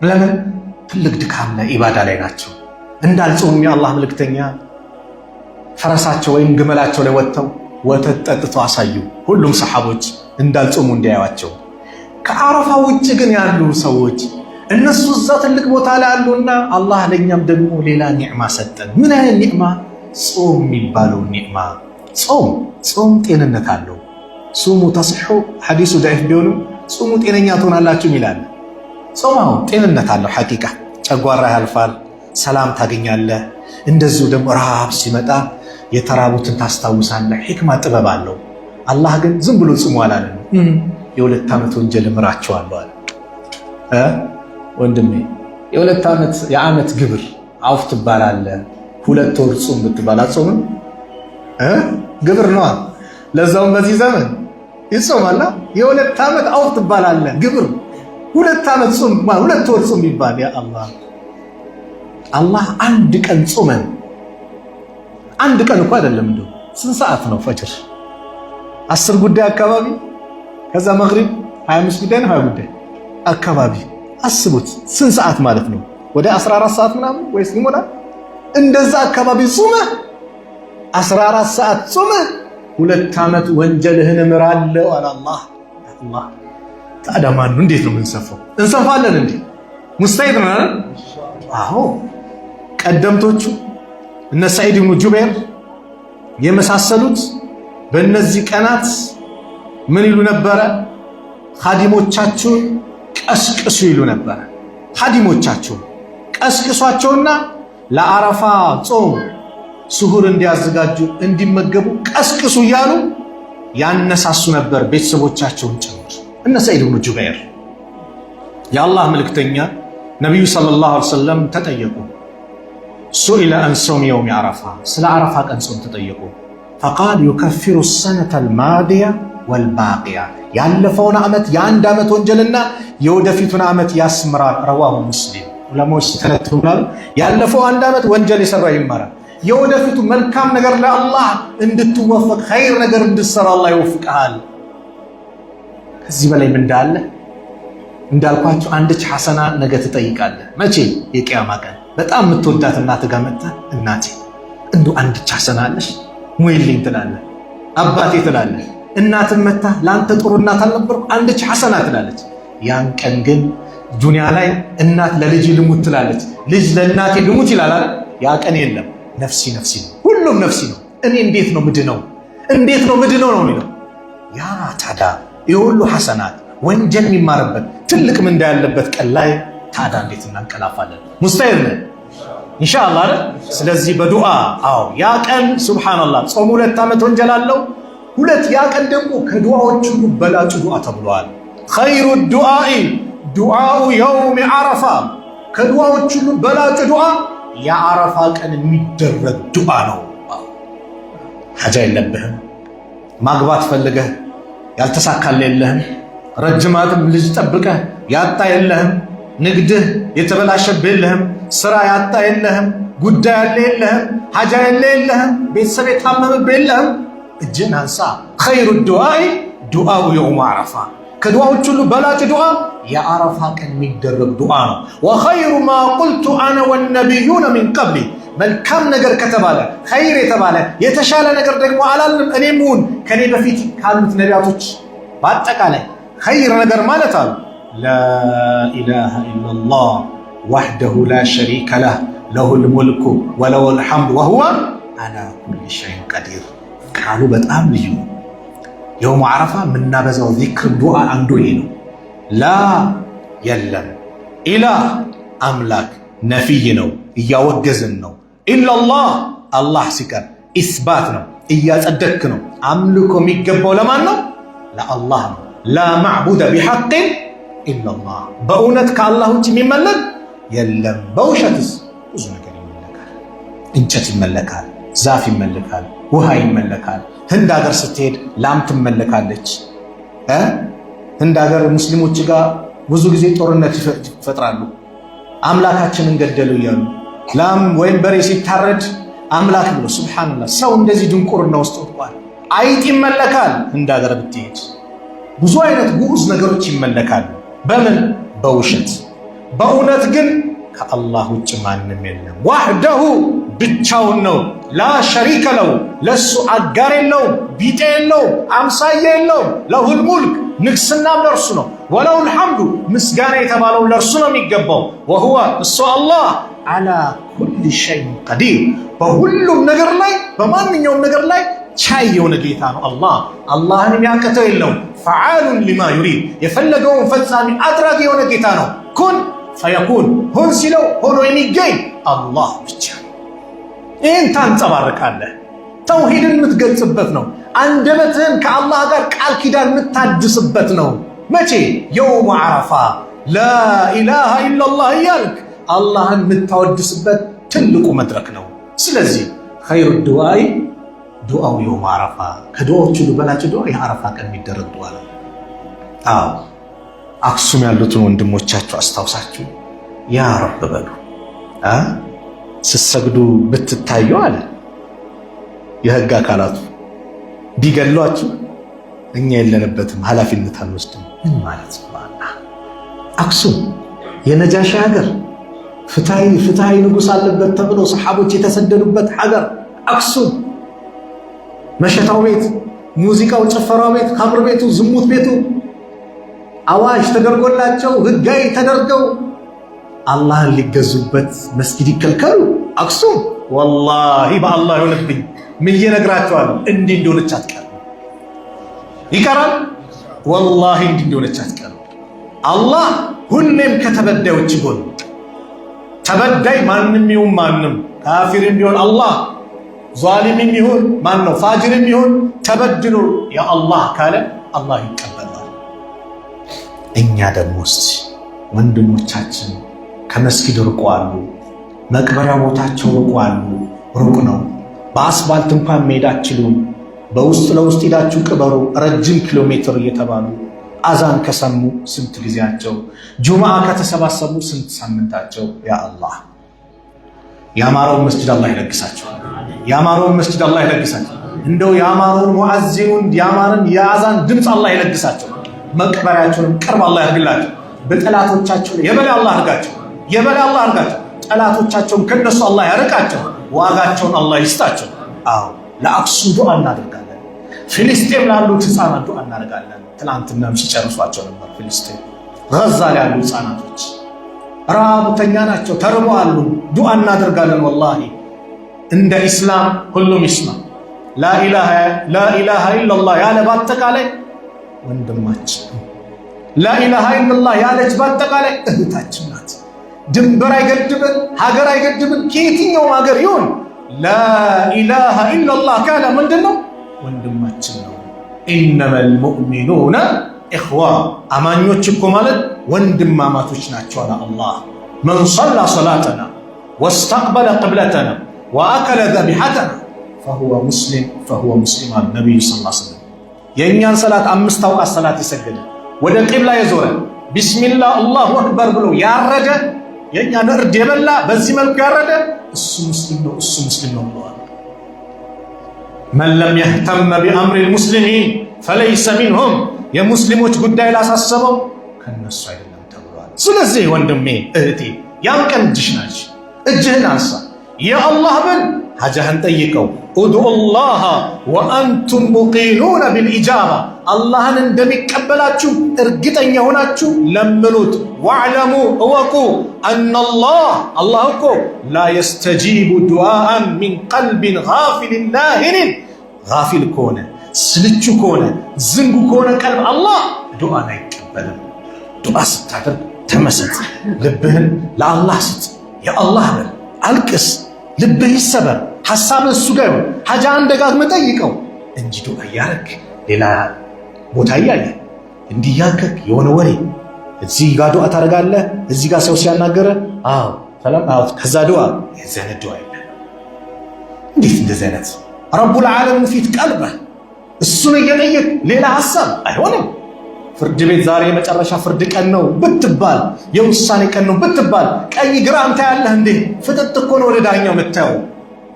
ለምን? ትልቅ ድካም ላይ ኢባዳ ላይ ናቸው። እንዳልጾሙ የአላህ መልእክተኛ ፈረሳቸው ወይም ግመላቸው ላይ ወጥተው ወተት ጠጥተው አሳዩ። ሁሉም ሰሓቦች እንዳልጾሙ እንዲያዩዋቸው። ከዓረፋ ውጭ ግን ያሉ ሰዎች እነሱ እዛ ትልቅ ቦታ ላይ አሉና አላህ ለኛም ደግሞ ሌላ ኒዕማ ሰጠን። ምን አይነት ኒዕማ? ጾም የሚባለው ኒዕማ። ጾም ጤንነት አለው። ሱሙ ተስሑ ሐዲሱ ዳይፍ ቢሆንም ጾሙ ጤነኛ ትሆናላችሁ ይላል። ጾም ጤንነት አለው። ሐቂቃ ጨጓራ ያልፋል፣ ሰላም ታገኛለህ። እንደዚሁ ደግሞ ረሃብ ሲመጣ የተራቡትን ታስታውሳለህ። ሒክማ ጥበብ አለው። አላህ ግን ዝም ብሎ ጾሙ አላለም። የ2 ዓመት ወንጀል እምራቸዋለሁ አለ። ወንድሜ የዓመት ግብር አውፍ ትባላለህ። 2 ወር ጾም ብትባል አትጾምም? ግብር ነዋ። ለዛውም በዚህ ዘመን ይጾማል። የ2 ዓመት አውፍ ትባላለህ ግብር። 2 ዓመት ጾም 2 ወር ጾም ይባል። ያ አላህ አንድ ቀን ጾመን፣ አንድ ቀን እኮ አይደለም። እንደው ስንት ሰዓት ነው? ፈጅር 10 ጉዳይ አካባቢ፣ ከዛ መግሪብ 25 ጉዳይ ነው 20 ጉዳይ አካባቢ። አስቡት ስንት ሰዓት ማለት ነው? ወደ 14 ሰዓት ምናምን ወይስ ይሞላል? እንደዛ አካባቢ ጾመህ 14 ሰዓት ጾመህ 2 ዓመት ወንጀልህን እምራለሁ አለ አላህ። ታዲያ ማን ነው? እንዴት ነው የምንሰፋው? እንሰፋለን እንዴ? ሙስታሂድ ነን? አዎ። ቀደምቶቹ እነ ሰዒድ ብኑ ጁበይር የመሳሰሉት በእነዚህ ቀናት ምን ይሉ ነበረ? ኻዲሞቻችሁን ቀስቅሱ ይሉ ነበረ። ኻዲሞቻችሁን ቀስቅሷቸውና ለዓረፋ ጾም ስሁር እንዲያዘጋጁ እንዲመገቡ ቀስቅሱ እያሉ ያነሳሱ ነበር፣ ቤተሰቦቻቸውን ጭምር። እነ ሰዒድ ብኑ ጁበይር የአላህ መልእክተኛ ነቢዩ ሰለላሁ ዐለይሂ ወሰለም ተጠየቁ። ሱኢለ አን ሶም የውም ዓረፋ፣ ስለ ዓረፋ ቀን ጾም ተጠየቁ። ፈቃል ዩከፊሩ ሰነተ አልማዲያ ወልባቂያ፣ ያለፈውን ዓመት የ1 ዓመት ወንጀልና የወደፊቱን ዓመት ያስምራል። ረዋሁ ሙስሊም። ዑለማዎች ተነትተዋል። ያለፈው 1 ዓመት ወንጀል የሰራ ይማራል፣ የወደፊቱ መልካም ነገር ለአላህ እንድትወፈቅ ኸይር ነገር እንድትሰራ አላህ ይወፍቅሃል። ከዚህ በላይ ምን እንዳለ እንዳልኳችሁ አንድች ሐሰና ነገ ትጠይቃለህ። መቼ? የቂያማ ቀን። በጣም የምትወዳት እናት ጋር መጥተህ እናቴ እንደው አንድች ሐሰና አለሽ ሙይልኝ ትላለህ። አባቴ ትላለህ። እናትን መታ ለአንተ ጥሩ እናት አልነበርኩ አንድች ሐሰና ትላለች። ያን ቀን ግን ዱንያ ላይ እናት ለልጅ ልሙት ትላለች፣ ልጅ ለእናቴ ልሙት ይላል። ያ ቀን የለም። ነፍሲ ነፍሲ ነው፣ ሁሉም ነፍሲ ነው። እኔ እንዴት ነው ምድነው? እንዴት ነው ምድነው ነው የሚለው። ያ ታዲያ የሁሉ ሐሰናት ወንጀል የሚማርበት ትልቅ ምንዳ ያለበት ቀን ላይ ታዲያ እንዴት እናንቀላፋለን? ሙስተሂል ነን ኢንሻአላህ አይደል? ስለዚህ በዱዓ ያ ቀን ሱብሃንአላህ ጾም 2 ዓመት ወንጀል አለው። ያ ቀን ደግሞ ከዱዓዎች ሁሉ በላጩ ዱዓ ተብሏል። ኸይሩ ዱዓኢ ዱዓኡ የውም ዓረፋ፣ ከዱዓዎች ሁሉ በላጩ ዱዓ የዓረፋ ቀን የሚደረግ ዱዓ ነው። ሐጃ የለብህም፣ ማግባት ፈልገህ ያልተሳካልህ የለህም፣ ረጅም አቅም ልጅ ጠብቀህ ያጣ የለህም፣ ንግድህ የተበላሸብህ የለህም፣ ስራ ያጣ የለህም፣ ጉዳይ ያለ የለህም፣ ሐጃ ያለ የለህም፣ ቤተሰብ የታመመብህ የለህም። እጅን አንሳ። ኸይሩ ዱዓኢ ዱዓኡ የውም ዓረፋ፣ ከዱዓዎች ሁሉ በላጭ ዱዓ የዓረፋ ቀን የሚደረግ ዱዓ ነው። ወኸይሩ ማ ቁልቱ አነ ወነቢዩነ ሚን ቀብሊ፣ መልካም ነገር ከተባለ ኸይር የተባለ የተሻለ ነገር ደግሞ አላልንም እኔም ሁን ከኔ በፊት ካሉት ነቢያቶች በአጠቃላይ ኸይር ነገር ማለት አሉ ላኢላሃ ኢለላህ ወሕደሁ ላ ሸሪከ ለህ ለሁል ሙልኩ ወለሁል ሐምዱ ወሁወ ዐላ ኩሊ ሸይኢን ቀዲር። ቃሉ በጣም ልዩ ነው። የውም ዓረፋ የምናበዛው ዚክር ዱዓ አንዱ ይሄ ነው። ላ የለም፣ ኢላህ አምላክ ነፊይ ነው እያወገዝን ነው። ኢላላህ አላህ ሲቀር ኢስባት ነው እያጸደክ ነው። አምልኮ የሚገባው ለማን ነው? ለአላህ ነው። ላ ማዕቡደ ቢሐቅን ኢላላህ፣ በእውነት ከአላህ ውጭ የሚመለክ የለም። በውሸትስ ብዙ ነገር ይመለካል። እንጨት ይመለካል፣ ዛፍ ይመለካል፣ ውሃ ይመለካል። ህንድ ሀገር ስትሄድ ላም ትመለካለች። ህንድ ሀገር ሙስሊሞች ጋር ብዙ ጊዜ ጦርነት ይፈጥራሉ። አምላካችንን ገደሉ እያሉ ላም ወይም በሬ ሲታረድ አምላክ ብሎ ሱብሃንአላህ። ሰው እንደዚህ ድንቁርና ውስጥ ወጥቷል። አይጥ ይመለካል። ህንድ ሀገር ብትሄድ ብዙ አይነት ጉዑዝ ነገሮች ይመለካሉ። በምን? በውሸት። በእውነት ግን ከአላህ ውጭ ማንም የለም። ዋህደሁ ብቻውን ነው። ላ ሸሪከ ለው ለሱ አጋር የለውም፣ ቢጤ የለውም፣ አምሳያ የለውም። ለሁል ሙልክ ንግስናም ለእርሱ ነው። ወለሁል ሐምዱ ምስጋና የተባለው ለእርሱ ነው የሚገባው። ወሁወ እሱ አላህ ዐላ ኩሊ ሸይኢን ቀዲር በሁሉም ነገር ላይ በማንኛውም ነገር ላይ ቻይ የሆነ ጌታ ነው አላህ። አላህን የሚያቅተው የለውም። ፈዓሉን ሊማ ዩሪድ የፈለገውን ፈጻሚ አድራጊ የሆነ ጌታ ነው። ኩን ፈየኩን ሁን ሲለው ሆኖ የሚገኝ አላህ ብቻ። ይህን ታንጸባርቃለህ። ተውሂድን የምትገልጽበት ነው። አንደበትህን ከአላህ ጋር ቃል ኪዳን የምታድስበት ነው። መቼ? የውም ዓረፋ ላኢላሃ ኢለላህ እያልክ አላህን የምታወድስበት ትልቁ መድረክ ነው። ስለዚህ ኸይሩ ዱዓኢ ዱዓው የውም ዓረፋ፣ ከዱዓዎች ሁሉ በላጭ ዱዓ የዓረፋ ቀን የሚደረግ ዱዓ ነው። አክሱም ያሉትን ወንድሞቻችሁ አስታውሳችሁ ያ ረብ በሉ። ስትሰግዱ ብትታዩ አለ የህግ አካላቱ ቢገሏችሁ እኛ የለንበትም፣ ኃላፊነት አንወስድም። ምን ማለት ነው? አክሱም የነጃሺ ሀገር፣ ፍትሃዊ ንጉሥ አለበት ተብሎ ሰሓቦች የተሰደዱበት ሀገር አክሱም። መሸታው ቤት፣ ሙዚቃው፣ ጭፈራው ቤት፣ ከምር ቤቱ፣ ዝሙት ቤቱ አዋጅ ተደርጎላቸው ህጋዊ ተደርገው አላህን ሊገዙበት መስጊድ ይከልከሉ። አክሱም ወላሂ በአላህ ይሆንብኝ ምን እየነግራቸዋለሁ። እንዲህ እንደሆነች አትቀርም። ይቀራል ወላሂ እንዲህ እንደሆነች አትቀርም። አላህ ሁሌም ከተበዳዮች ጎን። ተበዳይ ማንም ይሁን ማንም፣ ካፊርም ቢሆን አላህ፣ ዛሊምም ይሁን ማን ነው ፋጅርም ይሁን ተበድሎ የአላህ ካለ አላህ ይቀበላል። እኛ ደግሞ እስቲ ወንድሞቻችን ከመስጊድ ርቆ አሉ፣ መቅበሪያ ቦታቸው ርቆ አሉ። ሩቅ ነው። በአስፋልት እንኳን መሄድ አትችሉም። በውስጥ ለውስጥ ሄዳችሁ ቅበሩ ረጅም ኪሎ ሜትር እየተባሉ አዛን ከሰሙ ስንት ጊዜያቸው፣ ጁምዓ ከተሰባሰቡ ስንት ሳምንታቸው። ያ አላህ ያማረውን መስጂድ አላህ ይለግሳቸው፣ ያማረውን መስጂድ አላህ ይለግሳቸው። እንደው ያማረውን ሙአዚኑን ያማረን የአዛን ድምፅ አላህ ይለግሳቸው። መቅበሪያቸውን ቅርብ አላህ ያድርግላቸው። በጠላቶቻቸው የበላይ አላህ አድርጋቸው፣ የበላይ አላህ አድርጋቸው። ጠላቶቻቸውን ከነሱ አላህ ያርቃቸው፣ ዋጋቸውን አላህ ይስጣቸው። አዎ ለአክሱም ዱዓ እናደርጋለን። ፊልስጤም ላሉት ህፃናት ዱዓ እናደርጋለን። ትናንትናም ሲጨርሷቸው ነበር። ፊልስጤም ጋዛ ላይ ያሉ ህፃናቶች ረሃብተኛ ናቸው፣ ተርበዋል። ዱዓ እናደርጋለን። ወላሂ እንደ ኢስላም ሁሉም ይስማ። ላኢላሃ ኢለላህ ያለ በአጠቃላይ ወንድማችን ላኢላሃ ኢለላህ ያለች በአጠቃላይ እህታችን ናት። ድንበር አይገድብን፣ ሀገር አይገድብን። ከየትኛውም ሀገር ይሁን ላኢላሃ ኢለላህ ካለ ምንድን ነው? ወንድማችን ነው። ኢነመል ሙእሚኑነ ኢኽዋ፣ አማኞች እኮ ማለት ወንድማማቶች ናቸው አለ አላህ። መን ሰላ ሰላተና ወስተቅበለ ቅብለተና ወአከለ ዘቢሐተና ፈሁወ ሙስሊም አሉ ነቢዩ ሰለላሁ ዐለይሂ ወሰለም። የእኛን ሰላት 5 አውቃት ሰላት የሰገደ ወደ ቂብላ የዞረ ቢስሚላህ አላሁ አክበር ብሎ ያረደ የእኛን እርድ የበላ በዚህ መልኩ ያረደ እሱ ሙስሊም ነው ብለዋል። መን ለም የህተመ ቢአምሪል ሙስሊሚን ፈለይሰ ሚንሁም፣ የሙስሊሞች ጉዳይ ላሳሰበው ከነሱ አይደለም ተብሏል። ስለዚህ ወንድሜ እህቴ፣ ያን ቀን እጅህን አንሳ፣ የአላህ በል፣ ሀጃህን ጠይቀው። ኡድዑ ላህ ወአንቱም ሙቂኑነ ቢልኢጃባ፣ አላህን እንደሚቀበላችሁ እርግጠኛ ሆናችሁ ለምኑት። ወዕለሙ እወቁ አነላህ፣ አላህ እኮ ላ የስተጂቡ ዱዓአን ሚን ቀልቢን ጋፊልን ላሂንን፣ ጋፊል ከሆነ ስልቹ ከሆነ ዝንጉ ከሆነ ቀልብ አላህ ዱዓን አይቀበልም። ዱዓ ስታደርግ ተመሰጥ፣ ልብህን ለአላህ ስጥ፣ የአላህ በል፣ አልቅስ፣ ልብህ ይሰበር፣ ሐሳብህ እሱ ጋር ይሁን። ሀጃህን ደጋግመህ ጠይቀው እንጂ ዱዓ እያረግ ሌላ ቦታ እያየ እንዲህ ያልከክ የሆነ ወሬ እዚህ ጋር ዱዓ ታደርጋለህ፣ እዚህ ጋር ሰው ሲያናገረ ሰላም ከዛ ዱዓ የዚህ አይነት ዱዓ የለም። እንዴት እንደዚህ አይነት ረቡል ዓለሚን ፊት ቀልበህ እሱን እየጠየቅ ሌላ ሐሳብ አይሆንም። ፍርድ ቤት ዛሬ የመጨረሻ ፍርድ ቀን ነው ብትባል፣ የውሳኔ ቀን ነው ብትባል ቀኝ ግራ አንተ ያለህ እንዴ? ፍጥጥ እኮ ነው ወደ ዳኛው የምታየው።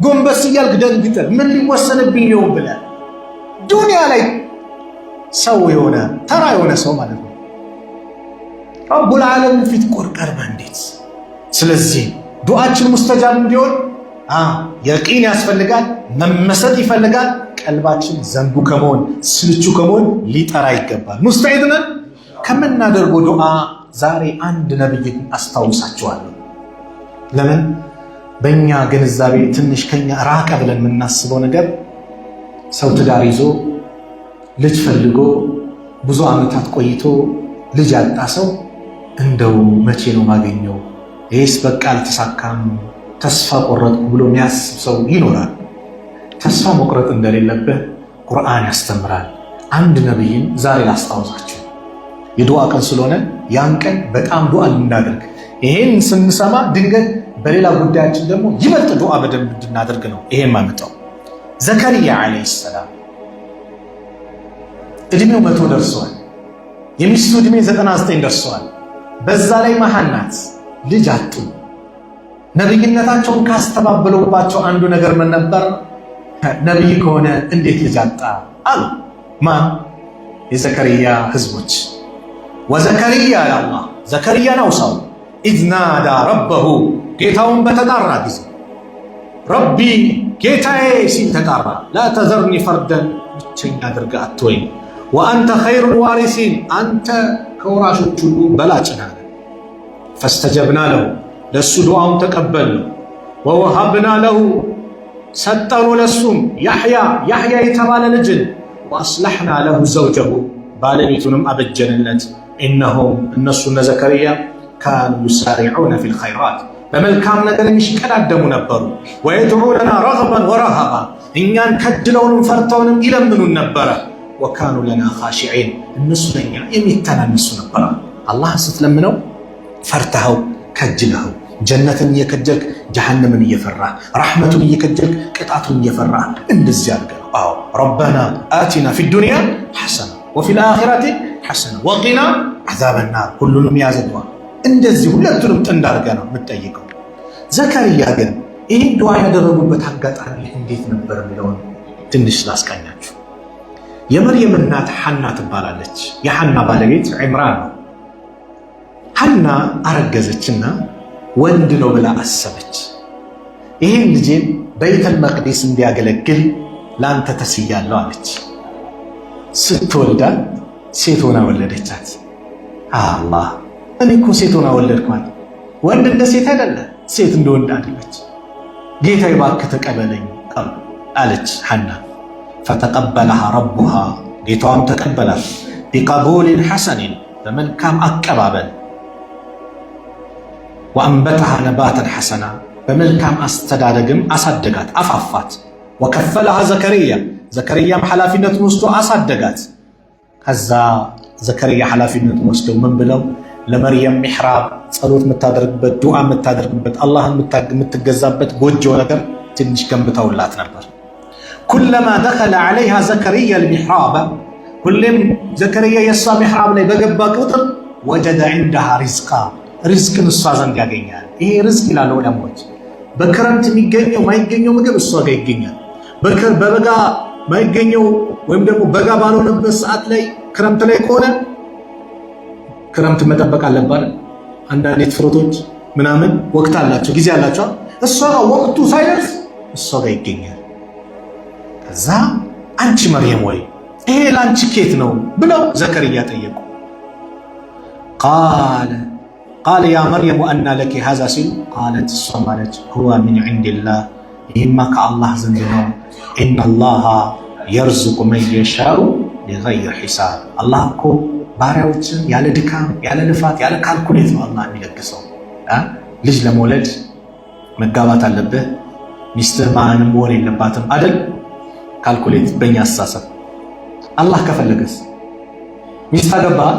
ጎንበስ እያልክ ደንግጠህ ምን ሊወሰንብኝ ነው ብለህ ዱንያ ላይ ሰው የሆነ ተራ የሆነ ሰው ማለት ነው ረቡል ዓለሚን ፊት ቀርበህ እንዴት። ስለዚህ ዱዓችን ሙስተጃብ እንዲሆን የቂን ያስፈልጋል፣ መመሰጥ ይፈልጋል። ቀልባችን ዘንጉ ከመሆን ስልቹ ከመሆን ሊጠራ ይገባል። ሙስተዒድ ነን ከምናደርገው ዱዓ። ዛሬ አንድ ነብይን አስታውሳችኋለሁ። ለምን በእኛ ግንዛቤ ትንሽ ከኛ ራቀ ብለን የምናስበው ነገር፣ ሰው ትዳር ይዞ ልጅ ፈልጎ ብዙ ዓመታት ቆይቶ ልጅ ያጣ ሰው እንደው መቼ ነው ማገኘው፣ ይህስ በቃ አልተሳካም፣ ተስፋ ቆረጥኩ ብሎ የሚያስብ ሰው ይኖራል። ተስፋ መቁረጥ እንደሌለብህ ቁርአን ያስተምራል። አንድ ነብይን ዛሬ ላስታውሳችሁ። የዱዓ ቀን ስለሆነ ያን ቀን በጣም ዱዓ ልናደርግ፣ ይሄን ስንሰማ ድንገት በሌላ ጉዳያችን ደግሞ ይበልጥ ዱዓ በደንብ እንድናደርግ ነው ይሄን ማመጣው። ዘከርያ ዓለይሂ ሰላም እድሜው 100 ደርሰዋል። የሚስቱ እድሜ 99 ደርሰዋል። በዛ ላይ መሃን ናት፣ ልጅ አጡ። ነብይነታቸውን ካስተባበሉባቸው አንዱ ነገር ምን ነበር? ነብይ ከሆነ እንዴት ልጅ አጣ አሉ። ማን? የዘከርያ ህዝቦች። ወዘከርያ አላህ ዘከርያን አውሳው ኢዝ ናዳ ረበሁ፣ ጌታውን በተጣራ ጊዜ ረቢ ጌታዬ ሲል ተጣራ። ላ ተዘርኒ ፈርደን፣ ብቸኛ አድርገህ አትወኝ። ወአንተ ኸይሩል ዋሪሲን፣ አንተ ከወራሾች ሁሉ በላጭ ነህ። ፈስተጀብና ለሁ፣ ለሱ ዱዓውን ተቀበልን። ወወሀብና ለሁ፣ ሰጠኑ ለሱም ያሕያ የተባለ ልጅን። ወአስለሕና ለሁ ዘውጀሁ፣ ባለቤቱንም አበጀንለት። ኢነሁም እነሱ እነ ዘከርያ ካኑ ዩሳሪዑነ ፊል ኸይራት፣ በመልካም ነገር የሚሽቀዳደሙ ነበሩ። ወየድዑነና ረግበን ወረሃባ፣ እኛን ከድለውንም ፈርተውንም ይለምኑን ነበረ። ወካኑ ለና ኻሺዒን፣ እነሱ ለኛ የሚተናነሱ ነበረ። አላህን ስትለምነው ፈርተኸው ከጅለኸው፣ ጀነትን እየከጀልክ ጀሃነምን እየፈራ፣ ረሕመቱን እየከጀልክ ቅጣቱን እየፈራ፣ እንደዚህ አድርገህ ነው። አዎ ረበና አቲና ፊ ዱንያ ሐሰና ወፊል አኺረቲ ሐሰና ወቂና ዐዛበናር፣ ሁሉንም ያዘድዋ። እንደዚህ ሁለቱንም ጥንድ አድርገህ ነው የምትጠይቀው። ዘከርያ ግን ይህን ዱዓ ያደረጉበት አጋጣሚ እንዴት ነበር የሚለውን ትንሽ ላስቃኛችሁ። የመርየም እናት ሐና ትባላለች። የሐና ባለቤት ዒምራን ነው። ሐና አረገዘችና ወንድ ነው ብላ አሰበች። ይህን ልጄን በይተል መቅዲስ እንዲያገለግል ላንተ ተስያለሁ አለች። ስትወልዳት ሴት ሆና ወለደቻት። አላህ እኔ እኮ ሴት ሆና ወለድኳት፣ ወንድ እንደ ሴት አይደለ፣ ሴት እንደ ወንድ አደረች። ጌታዬ እባክህ ተቀበለኝ አለች ሐና። ፈተቀበለሃ ረቡሃ፣ ጌታዋም ተቀበላት። ቢቀቡልን ሐሰኒን፣ በመልካም አቀባበል ወአንበተሃ ነባተን ሐሰና በመልካም አስተዳደግም አሳደጋት አፋፋት። ወከፈለሃ ዘከርያም ኃላፊነቱን ወስዶ አሳደጋት። ከዛ ዘከርያ ኃላፊነቱን ወስደው ምን ብለው ለመርየም ሚሕራብ ጸሎት የምታደርግበት ዱዓ የምታደርግበት አላህን የምትገዛበት ጎጆ ነገር ትንሽ ገንብተውላት ነበር። ኩለማ ደኸለ ዐለይሃ ዘከርያ አልሚሕራበ ሁሌም ዘከርያ የእሷ ሚሕራብ ላይ በገባ ቁጥር ወጀደ ዐንደሃ ሪዝቃ ሪዝቅን እሷ ዘንድ ያገኛል። ይሄ ሪዝቅ ይላሉ ዑለማዎች። በክረምት የሚገኘው ማይገኘው ምግብ እሷ ጋር ይገኛል። በበጋ ማይገኘው ወይም ደግሞ በጋ ባልሆነበት ሰዓት ላይ ክረምት ላይ ከሆነ ክረምት መጠበቅ አለባት። አንዳንድ ፍሩቶች ምናምን ወቅት አላቸው፣ ጊዜ አላቸው። እሷ ጋር ወቅቱ ሳይደርስ እሷ ጋር ይገኛል። ከዛ አንቺ መርየም ወይ ይሄ ላንቺ ኬት ነው ብለው ዘከርያ ጠየቁ። ቃለ ያ መርየም ወአና ለኪ ሃዛ ሲሉ ቃለት እሷ ማለች ሁወ ሚን ዒንዲላህ ይህማ ከአላህ ዘንድ ነው። ኢነላሃ የርዝቁ መን የሻኡ ቢገይሪ ሒሳብ አላህ እኮ ባሪያዎችን ያለ ድካም ያለ ልፋት ያለ ካልኩሌት ነው አላህ የሚለግሰው። ልጅ ለመውለድ መጋባት አለብህ። ሚስትህ ማንም መሆን የለባትም አይደል? ካልኩሌት በእኛ አስተሳሰብ። አላህ ከፈለገስ ሚስት አገባህ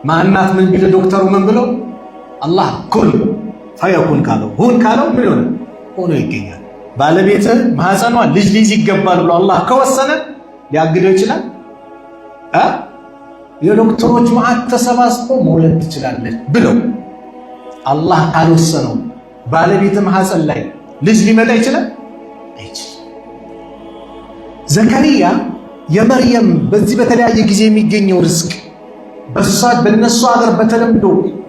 ማናት ምን ቢል ዶክተሩ ምን ብለው አላህ ኩን ፈየኩን ካለው ሁን ካለው ምን ሆነ ሆኖ ይገኛል። ባለቤትህ ማህፀኗ ልጅ ይገባል ብሎ አላህ ከወሰነ ሊያግደው ይችላል? የዶክተሮች ማዕት ተሰባስበው መውለድ ትችላለች ብለው አላህ ካልወሰነው ባለቤት ማህፀን ላይ ልጅ ሊመጣ ይችላል? አይችልም። ዘከርያ የመርየም በዚህ በተለያየ ጊዜ የሚገኘው ርዝቅ በነሱ ሀገር በተለምዶ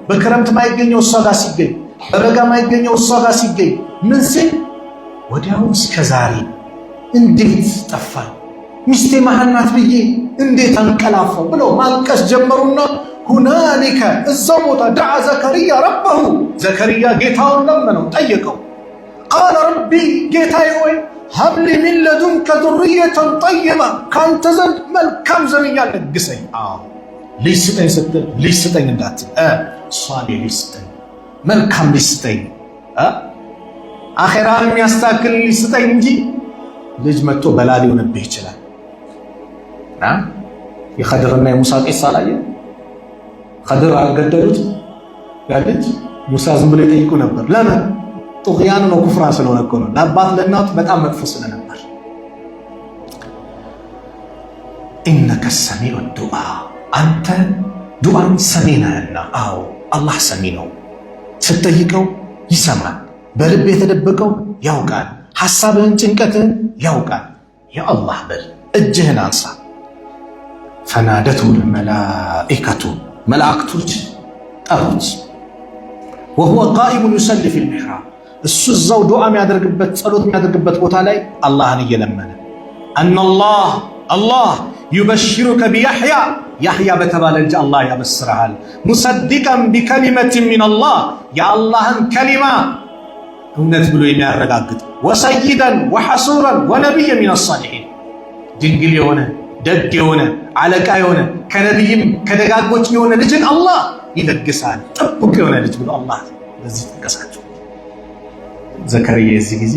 በክረምት ማይገኘው እሷ ጋር ሲገኝ፣ በበጋ ማይገኘው እሷ ጋር ሲገኝ ምን ሲል ወዲያው እስከ ዛሬ እንዴት ጠፋኝ ሚስቴ መሃናት ብዬ እንዴት አንቀላፋው ብለው ማልቀስ ጀመሩና ሁናሊከ እዛው ቦታ ደዓ ዘከርያ ረበሁ ዘከርያ ጌታውን ለመነው ጠየቀው። ቃለ ረቢ ጌታዬ ሆይ ሀብሊ ሚን ለዱንከ ዙርየተን ጠይባ ካንተ ዘንድ መልካም ዝርያ ለግሰኝ። ልጅ ስጠኝ ስትል ልጅ ስጠኝ እንዳትል ሷሊህ ልጅ ስጠኝ፣ መልካም ልጅ ስጠኝ፣ አኼራን የሚያስተካክል ልጅ ስጠኝ እንጂ ልጅ መጥቶ በላ ሊሆንብህ ይችላል። የኸድርና የሙሳ ቂሳ ላይ ኸድር አልገደሉት ያ ልጅ ሙሳ ዝም ብሎ ይጠይቁ ነበር። ለምን? ጡግያኑ ነው ኩፍራ ስለሆነ እኮ ነው። ለአባት ለእናቱ በጣም መጥፎ ስለነበር። ኢነከ ሰሚዑ ዱዓ አንተ ዱዓን ሰሚ ነህና። አዎ አላህ ሰሚ ነው። ስትጠይቀው ይሰማል። በልብ የተደበቀው ያውቃል። ሐሳብህን ጭንቀትህን ያውቃል። ያ አላህ በል እጅህን አንሳ። ፈናደቱ ልመላኢከቱ መላእክቶች ጠሩት። ወሁወ ቃኢሙን ዩሰሊ ፊል ሚሕራብ እሱ እዛው ዱዓ የሚያደርግበት ጸሎት የሚያደርግበት ቦታ ላይ አላህን እየለመነ አነላህ አላህ ዩበሽሩከ ቢያሕያ ያሕያ በተባለ ልጅ አላህ ያበስረሃል። ሙሰዲቀን ቢከሊመትን ሚነላህ የአላህን ከሊማ እውነት ብሎ የሚያረጋግጥ ወሰይደን ወሐሱረን ወነቢይ ሚነ ሳሊሒን ድንግል የሆነ ደግ የሆነ አለቃ የሆነ ከነቢይም ከደጋጎች የሆነ ልጅን አላህ ይለግሳል። ጥብቅ የሆነ ልጅ ብሎ አላህ በዚህ ጠቀሳቸው። ዘከርያ የዚህ ጊዜ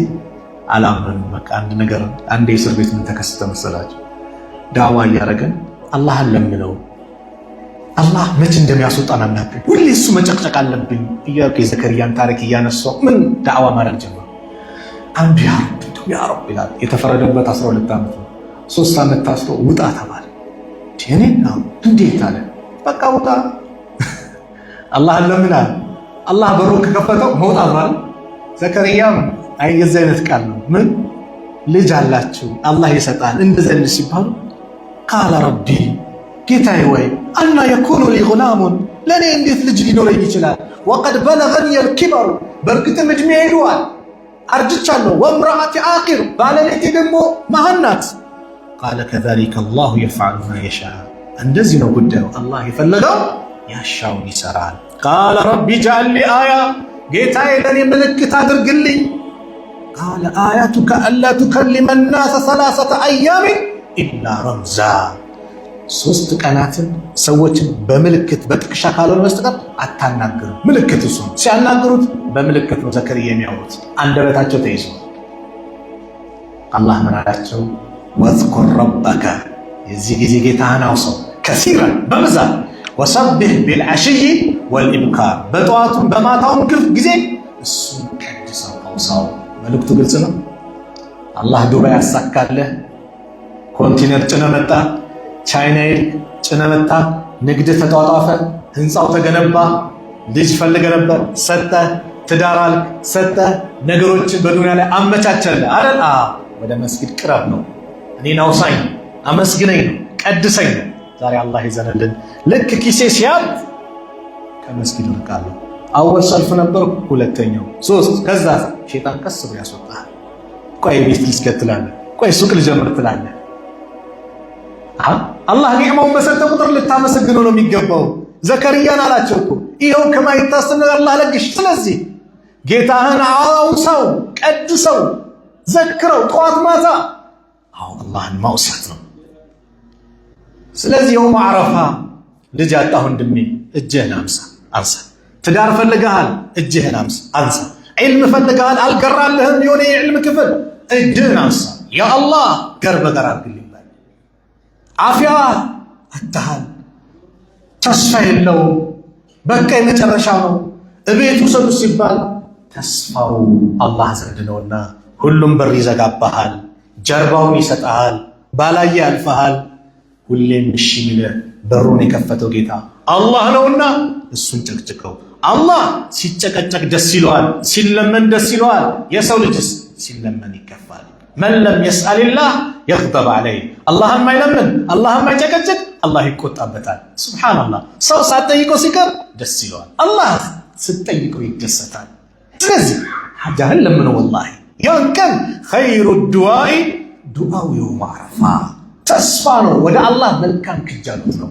አላምንም። በቃ አንድ ነገር አንድ የእስር ቤት ምን ተከሰተ መሰላቸው? ዳዋ እያደረገን አላህን ለምነው አላህ መቼ እንደሚያስወጣን አናውቅም። ሁሌ እሱ መጨቅጨቅ አለብኝ እያልኩ የዘከርያን ታሪክ እያነሳሁ ምን ዳዕዋ ማድረግ ጀመሩ። አንዱ ያ ረብ ይላል። የተፈረደበት 12 ዓመት ነው። 3 ዓመት ታስሮ ውጣ ተባለ። እኔ እንዴት አለ። በቃ ውጣ አላህን ለምናል። አላህ በሩ ከከፈተው መውጣት ማለት። ዘከርያም አይ የዚህ አይነት ቃል ነው። ምን ልጅ አላችሁ አላህ ይሰጣል እንደዚህ ሲባሉ ቃለ ረቢ ጌታዬ ወይ አና የኩኑ ሊ ጉላሙን ለእኔ እንዴት ልጅ ሊኖረኝ ይችላል? ወቀድ በለገኒ ልኪበሩ በእርግጥም ዕድሜ ሄዷል አርጅቻለሁ። ወምረአቲ አቂር ባለቤቴ ደግሞ መሃን ናት። ቃለ ከዛሊከ አላሁ የፍዐሉ ማ የሻእ እንደዚህ ነው ጉዳዩ። አላህ የፈለገው ያሻውን ይሰራል። ቃለ ረቢ ጀዐል ሊ አያ ጌታዬ ለእኔ ምልክት አድርግልኝ። ቃለ አያቱከ አላ ቱከሊመ ናሰ ሰላሰተ አያሚን ኢላ ረምዛ 3 ቀናትን ሰዎችን በምልክት በጥቅሻ ካልሆነ በስተቀር አታናግሩ። ምልክት እሱ ሲያናግሩት በምልክት ነው ዘከርያ የሚያወሩት። አንደበታቸው ተይዞ አላህ ምን አላቸው? ወዝኩር ረበከ የዚህ ጊዜ ጌታህን አውሳው ከሲራን በብዛት ወሰብህ ቢልዓሽይ ወልኢብካር በጠዋቱም በማታውም ጊዜ እሱን ቀድሰው አውሳው። መልእክቱ ግልጽ ነው። አላህ ዱባይ ያሳካለህ። ኮንቲነር ጭነ መጣ፣ ቻይና ጭነ መጣ፣ ንግድ ተጧጧፈ፣ ህንፃው ተገነባ፣ ልጅ ፈልገ ነበር ሰጠ፣ ትዳር አልክ ሰጠ፣ ነገሮችን በዱንያ ላይ አመቻቸልህ አይደል? ወደ መስጊድ ቅረብ ነው። እኔን አውሳኝ ነው፣ አመስግነኝ ነው፣ ቀድሰኝ ነው። ዛሬ አላህ ይዘንልን። ልክ ኪሴ ሲያብ ከመስጊድ ርቃለሁ። አወል ሰልፍ ነበር፣ ሁለተኛው፣ 3 ከዛ ሸይጣን ቀስ ብሎ ያስወጣል። ቆይ ቤት ልስገድ ትላለህ፣ ቆይ ሱቅ ልጀምር ትላለህ። አላህ ኒዕማውን በሰጠ ቁጥር ልታመሰግነው ነው የሚገባው። ዘከርያን አላቸው እኮ ይኸው ከማይታሰብ ነገር አላህ ለግሽ። ስለዚህ ጌታህን አውሳው፣ ቀድሰው፣ ዘክረው ጠዋት ማታ። አላህን ማውሳት ነው። ስለዚህ የውም አረፋ ልጅ ያጣ ወንድሜ እጅህን አንሳ። ትዳር ፈልገሃል፣ እጅህን አንሳ። ዒልም ፈልገሃል፣ አልገራልህም የሆነ የዕልም ክፍል፣ እጅህን አንሳ። ያ አላህ ገር በገር አድርግልኝ። አፊያ አታሃል፣ ተስፋ የለውም፣ በቃ የመጨረሻ ነው፣ እቤት ውሰዱ ሲባል ተስፋው አላህ ዘንድ ነውና ሁሉም በር ይዘጋባሃል፣ ጀርባውን ይሰጣሃል፣ ባላየ ያልፈሃል። ሁሌም እሺ የሚልህ በሩን የከፈተው ጌታ አላህ ነውና እሱን ጨቅጭቀው። አላህ ሲጨቀጨቅ ደስ ይለዋል፣ ሲለመን ደስ ይለዋል። የሰው ልጅስ ሲለመን ይከፋል። መን ለም የስአልላህ የግደብ ዐለይህ። አላህን ማይለምን አላህን ማይጨቀጭቅ አላህ ይቆጣበታል። ሱብሓነላህ። ሰው ሳትጠይቀው ሲቀር ደስ ይለዋል፣ አላህ ስትጠይቀው ይደሰታል። ስለዚህ ሐጃህን ለምነው። ወላሂ ያን ቀን ኸይሩ ዱዓኢ ዱዓው የውም አረፋ ተስፋ ነው። ወደ አላህ መልካም ክጃሉት ነው።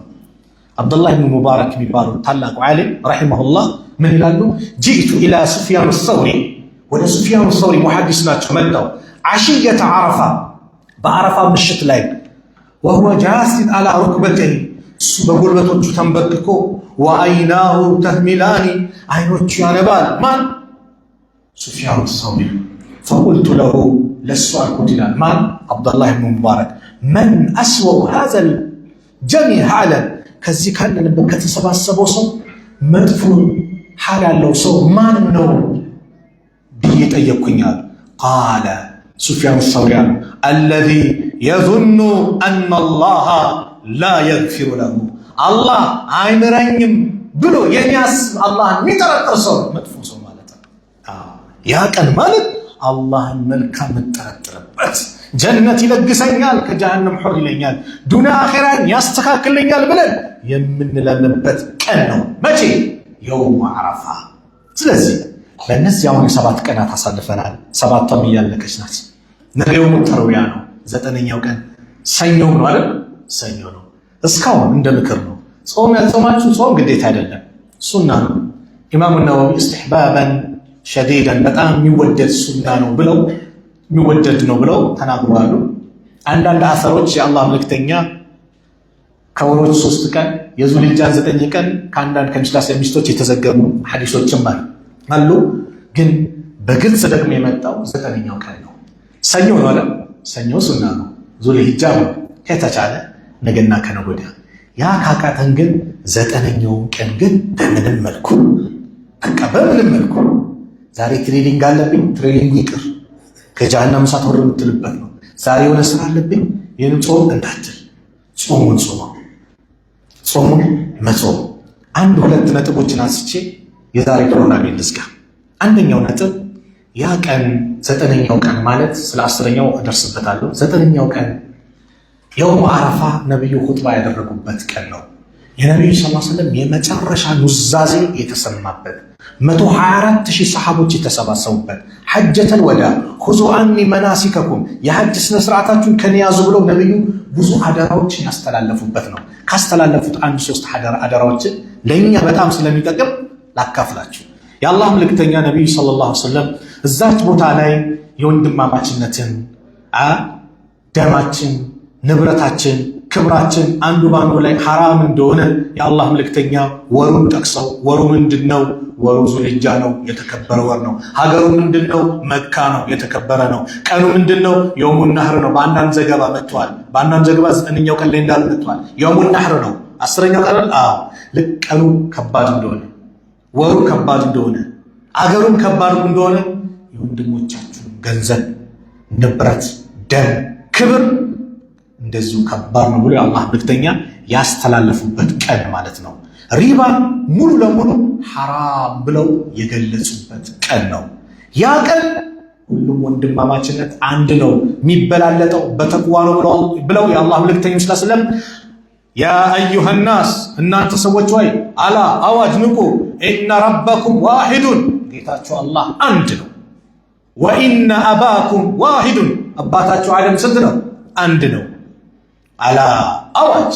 አብዱላህ ብን ሙባረክ የሚባሉ ታላቁ ዓሊም ረሒመሁላህ ምን ይላሉ? ጂእቱ ኢላ ሱፍያን ሰውሪ፣ ወደ ሱፍያን ሰውሪ ሙሐዲስ ናቸው። መጣው ዓሽየተ ዓረፋ፣ በዓረፋ ምሽት ላይ ወሁወ ጃሲን አላ ሩክበተይህ፣ እሱ በጉልበቶቹ ተንበርክኮ ወአይናሁ ተህሚላኒ፣ አይኖቹ ያነባል። ማን? ሱፍያን ሰውሪ። ፈቁልቱ ለሁ፣ ለሱ አልኩት ይላል። ማን? አብዱላህ ብን ሙባረክ። መን አስወኡ ሃዘል ጀሚዕ ሐለን፣ ከዚህ ካለንበት ከተሰባሰበው ሰው መጥፎ ሐል ያለው ሰው ማን ነው ብዬ ጠየቅኩኛል። ቃለ ሱፍያን ሰውሪ አሉ አለዚ የዙኑ አነ አላህ ላ የግፊሩ ለሁ፣ አላህ አይምረኝም ብሎ የሚያስብ አላህን የሚጠረጥር ሰው መጥፎ ሰው ማለት ነው። ያ ቀን ማለት አላህን መልካም የምጠረጥርበት፣ ጀነት ይለግሰኛል ከጀሃነም ሑር ይለኛል፣ ዱንያ አኺራን ያስተካክለኛል ብለን የምንለምንበት ቀን ነው። መቼ? የውም አረፋ። ስለዚህ በእነዚህ አሁን የ7 ቀናት አሳልፈናል። 7ቷም እያለቀች ናት። ነገ የውሙ ተርዊያ ነው። 9ኛው ቀን ሰኞ ነው አይደል? ሰኞ ነው። እስካሁን እንደ ምክር ነው። ጾም ያልጾማችሁ ጾም ግዴታ አይደለም፣ ሱና ነው። ኢማሙ ነወዊ ኢስቲሕባበን ሸዲደን በጣም የሚወደድ ሱና ነው ብለው የሚወደድ ነው ብለው ተናግረዋል። አንዳንድ አሰሮች የአላህ መልክተኛ ከወሮች 3 ቀን የዙልሂጃን 9 ቀን ከአንዳንድ ከሚስት ሚስቶች የተዘገቡ ሐዲሶችም አሉ። ግን በግልጽ ደግሞ የመጣው 9ኛው ቀን ነው። ሰኞ ነው አለ። ሰኞ ሱና ነው፣ ዙልሂጃ ነው። ከተቻለ ነገና ከነገ ወዲያ። ያ ካቃተን ግን 9ኛውን ቀን ግን በምንም መልኩ በቃ በምንም መልኩ ዛሬ ትሬኒንግ አለብኝ፣ ትሬኒንጉ ይቅር፣ ከጀሃነም እሳት ወር የምትልበት ነው። ዛሬ የሆነ ስራ አለብኝ፣ ይህንም ጾም እንዳትል፣ ጾሙን ጾመው፣ ጾሙን መጾም። 1-2 ነጥቦችን አንስቼ የዛሬ ፕሮግራሜን ልዝጋ። አንደኛው ነጥብ ያ ቀን 9ኛው ቀን ማለት ስለ 10ኛው እደርስበታለሁ። 9ኛው ቀን የውም አረፋ ነብዩ ኹጥባ ያደረጉበት ቀን ነው። የነብዩ ሰለላሁ ዐለይሂ ወሰለም የመጨረሻ ኑዛዜ የተሰማበት 124,000 ሰሃቦች የተሰባሰቡበት ሐጀተል ወዳ ኹዙ አኒ መናሲከኩም የሐጅ ስነ ስርዓታችሁን ከኔ ያዙ ብለው ነብዩ ብዙ አደራዎችን ያስተላለፉበት ነው። ካስተላለፉት 1-3 አደራዎችን ለኛ በጣም ስለሚጠቅም ላካፍላችሁ። የአላህ መልእክተኛ ነብዩ ሰለላሁ ዐለይሂ ወሰለም እዛች ቦታ ላይ የወንድማማችነትን ደማችን፣ ንብረታችን፣ ክብራችን አንዱ ባንዱ ላይ ሐራም እንደሆነ የአላህ መልእክተኛ ወሩን ጠቅሰው ወሩ ምንድነው? ወሩ ዙልሂጃ ነው፣ የተከበረ ወር ነው። ሀገሩ ምንድነው? መካ ነው፣ የተከበረ ነው። ቀኑ ምንድነው? የውሙን ነህር ነው። በአንዳንድ ዘገባ መጥቷል። በአንዳንድ ዘገባ 9ኛው ቀን ላይ እንዳለ መጥቷል። የውሙን ነህር ነው። 10ኛው ቀን ልክ ቀኑ ከባድ እንደሆነ ወሩ ከባድ እንደሆነ አገሩም ከባድ እንደሆነ የወንድሞቻችሁን ገንዘብ፣ ንብረት፣ ደም፣ ክብር እንደዚሁ ከባድ ነው ብሎ የአላህ መልእክተኛ ያስተላለፉበት ቀን ማለት ነው። ሪባን ሙሉ ለሙሉ ሐራም ብለው የገለጹበት ቀን ነው። ያ ቀን ሁሉም ወንድማማችነት አንድ ነው፣ የሚበላለጠው በተቅዋ ነው ብለው የአላህ መልእክተኛ ሰለላሁ ያ አዩሃ ናስ እናንተ ሰዎች ሆይ አላ አዋጅ ንቁ፣ ኢነ ረበኩም ዋሂዱን ጌታችሁ አላህ አንድ ነው። ወኢነ አባኩም ዋሂዱን አባታችሁ አደም ስንት ነው? አንድ ነው። አላ አዋጅ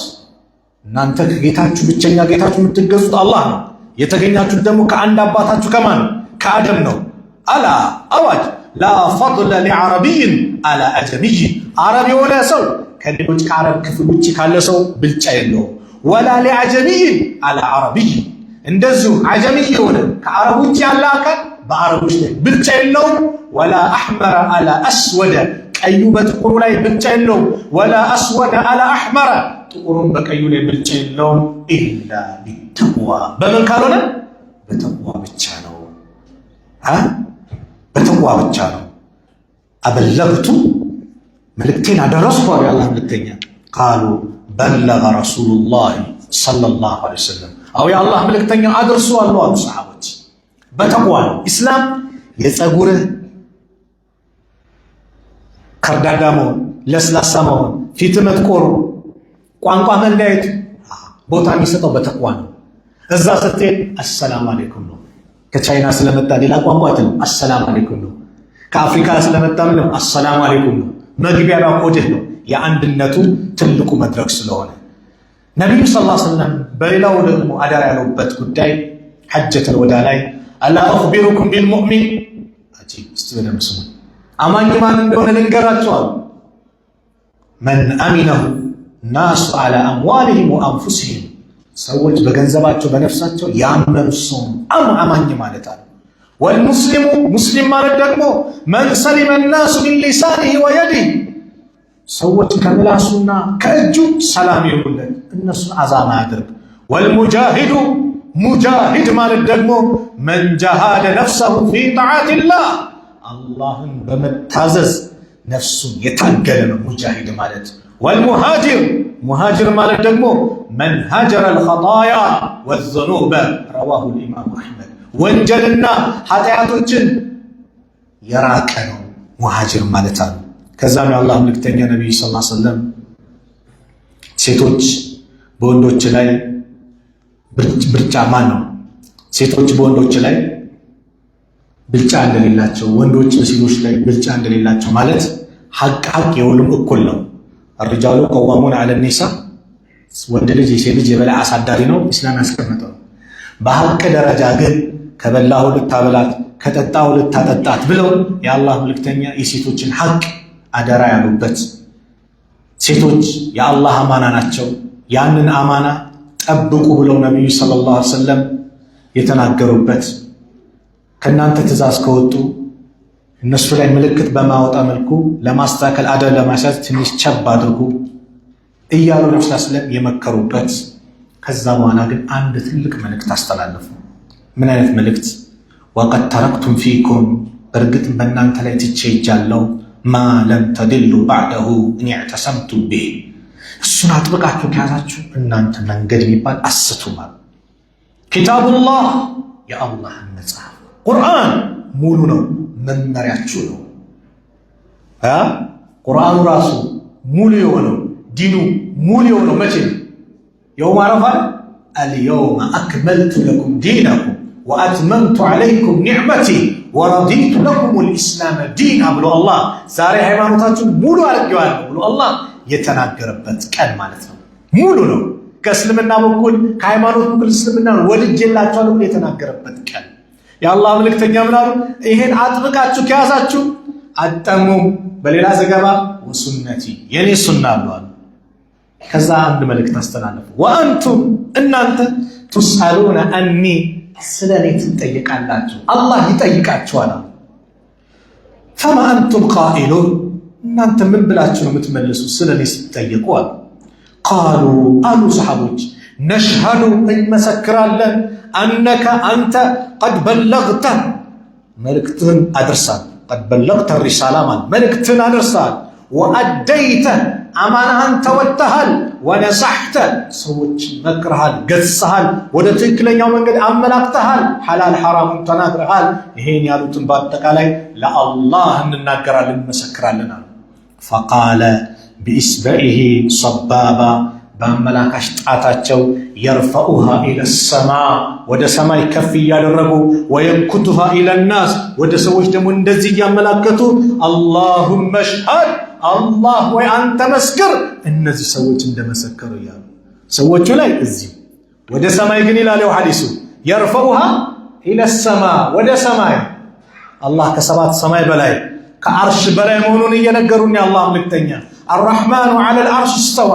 እናንተ ከጌታችሁ ብቸኛ ጌታችሁ የምትገዙት አላህ ነው። የተገኛችሁት ደግሞ ከአንድ አባታችሁ ከማን ነው? ከአደም ነው። አላ አዋጅ ላ ፈድለ ሊዓረቢይን አላ አጀሚይ አረብ የሆነ ሰው ከሌሎች ከአረብ ክፍል ውጭ ካለ ሰው ብልጫ የለውም። ወላ ሊዓጀሚይን አላ ዓረቢይ እንደዚሁ አጀሚይ የሆነ ከአረብ ውጭ ያለ አካል በአረቦች ላይ ብልጫ የለውም። ወላ አሕመረ አላ አስወደ ቀዩ በጥቁሩ ላይ ብልጫ የለውም። ወላ አስወደ አላ አሕመረ ጥቁሩን በቀዩ ላይ ብልጫ የለውም። ኢላ ቢተቅዋ በምን ካልሆነ በተቅዋ ብቻ ነው። በተቅዋ ብቻ ነው። አበለግቱ መልእክቴን አደረስኩ አሉ የአላህ መልእክተኛ። ቃሉ በለገ ረሱሉላህ ሰለላሁ ዐለይሂ ወሰለም አው የአላህ መልእክተኛ አድርሱ አሉ ሰሃቦች። በተቅዋ ነው። ኢስላም የፀጉርህ ከርዳዳ መሆን፣ ለስላሳ መሆን፣ ፊት መጥቆሩ፣ ቋንቋ መለያየት ቦታ የሚሰጠው በተቅዋ ነው። እዛ ስትሄድ አሰላሙ አለይኩም ነው። ከቻይና ስለመጣ ሌላ ቋንቋ ነው፣ አሰላሙ አለይኩም ነው። ከአፍሪካ ስለመጣ ነው፣ አሰላሙ አለይኩም ነው። መግቢያ ኮድህ ነው። የአንድነቱ ትልቁ መድረክ ስለሆነ ነቢዩ ሰለላሁ ዐለይሂ ወሰለም በሌላው ደግሞ አደራ ያሉበት ጉዳይ ሐጀተል ወዳ ላይ አላ አኽቢሩኩም ቢልሙእሚን አጂብ በደንብ ስሙ። አማኝ ማን እንደሆነ ልንገራቸዋል። መን አሚነሁ ናሱ አላ አምዋሊሂም ወአንፉሲሂም ሰዎች በገንዘባቸው በነፍሳቸው ያመኑ ሰው አማኝ ማለት አለ። ወልሙስሊሙ ሙስሊም ማለት ደግሞ መን ሰሊመ ናሱ ሚን ሊሳኒሂ ወየዲሂ ሰዎች ከምላሱና ከእጁ ሰላም ይሁንለት፣ እነሱን አዛማ ያድርግ። ወልሙጃሂዱ ሙጃሂድ ማለት ደግሞ መን ጀሃደ ነፍሰሁ ፊ ጣዓቲላህ አላህን በመታዘዝ ነፍሱን የታገለ ነው ሙጃሂድ ማለት። ወልሙሃጅር ሙሃጅር ማለት ደግሞ መን ሀጀረ አልኸጣያ ወዙኑበ ረዋሁ ልኢማሙ አሕመድ ወንጀልና ኃጢአቶችን የራቀ ነው ሙሃጅር ማለት አሉ። ከዛም የአላህ መልእክተኛ ነቢዩ ሰለላሁ ዐለይሂ ወሰለም ሴቶች በወንዶች ላይ ብልጫ ማን ነው ሴቶች በወንዶች ላይ ብልጫ እንደሌላቸው ወንዶች በሴቶች ላይ ብልጫ እንደሌላቸው ማለት ሐቅ የሁሉም እኩል ነው። الرجال قوامون على النساء ወንድ ልጅ የሴት ልጅ የበላይ አሳዳሪ ነው ኢስላም ያስቀመጠው። በሐቅ ደረጃ ግን ከበላሁ ልታበላት ከጠጣሁ ልታጠጣት ብለው የአላህ መልእክተኛ የሴቶችን ሐቅ አደራ ያሉበት። ሴቶች የአላህ አማና ናቸው። ያንን አማና ጠብቁ ብለው ነቢዩ ሰለላሁ ዐለይሂ ወሰለም የተናገሩበት። ከእናንተ ትእዛዝ ከወጡ እነሱ ላይ ምልክት በማወጣ መልኩ ለማስተካከል አደብ ለማስያዝ ትንሽ ቸብ አድርጉ እያሉ ነብዩ ሰለላሁ የመከሩበት። ከዛ በኋላ ግን አንድ ትልቅ መልእክት አስተላለፉ። ምን አይነት መልእክት? ወቀድ ተረክቱም ፊኩም በእርግጥ በእናንተ ላይ ትቼ ሄጃለሁ ማ ለም ተድሉ ባዕደሁ እን ኢዕተሰምቱም ቢሂ እሱን አጥብቃችሁ ከያዛችሁ እናንተ መንገድ የሚባል አስቱማል። ኪታቡላህ የአላህን መጽሐፍ ቁርአን ሙሉ ነው፣ መመሪያችሁ ነው። ቁርአኑ ራሱ ሙሉ የሆነው ዲኑ ሙሉ የሆነው መቼ ነው? የውም አረፋ አልየውመ አክመልቱ ለኩም ዲነኩም ወአትመምቱ ዐለይኩም ኒዕመቲ ወረዲቱ ለኩም ልኢስላም ዲና ብሎ አላህ ዛሬ ሃይማኖታችሁን ሙሉ አድርጌዋለሁ ብሎ አላህ የተናገረበት ቀን ማለት ነው። ሙሉ ነው። ከእስልምና በኩል ከሃይማኖት በኩል እስልምና ወድጄላችኋለሁ ብሎ የተናገረበት ቀን። የአላህ መልእክተኛ ምን አሉ? ይሄን አጥብቃችሁ ከያዛችሁ አጠሙ። በሌላ ዘገባ ወሱነቲ የኔ ሱና አሉ። ከዛ አንድ መልእክት አስተላለፉ። ወአንቱም እናንተ ቱስአሉነ አኒ ስለኔ ትጠይቃላችሁ፣ አላህ ይጠይቃችኋል። ፈማ አንቱም ቃኢሉን እናንተ ምን ብላችሁ ነው የምትመልሱ ስለኔ ስትጠየቁ? ቃሉ አሉ ሰሓቦች ነሽሀዱ እንመሰክራለን አነከ አንተ ቀድ በለግተ መልእክትህን አድርሳል። ቀድ በለግተ ሪሳላ ማለት መልእክትህን አድርሳል። ወአደይተ አማናህን ተወጥተሃል። ወነሳሕተ ሰዎችን መክረሃል፣ ገጽሃል፣ ወደ ትክክለኛው መንገድ አመላክተሃል፣ ሐላል ሐራሙን ተናግረሃል። ይሄን ያሉትን በአጠቃላይ ለአላህ እንናገራለን እንመሰክራለን አሉ። ፈቃለ ቢኢስበዒሂ ሰባባ በአመላካሽ ጣታቸው የርፈኡሃ ኢለ ሰማ ወደ ሰማይ ከፍ እያደረጉ ወየንኩቱሃ ኢለ ናስ ወደ ሰዎች ደግሞ እንደዚህ እያመላከቱ አላሁመ ሽሀድ አላህ ወይ አንተ መስክር እነዚህ ሰዎች እንደመሰከሩ እያሉ ሰዎቹ ላይ እዚህ ወደ ሰማይ ግን ይላል ሐዲሱ የርፈኡሃ ኢለ ሰማ ወደ ሰማይ አላህ ከሰባት ሰማይ በላይ ከአርሽ በላይ መሆኑን እየነገሩን የአላህ መልእክተኛ አርረሕማኑ ዐለል አርሽ እስተዋ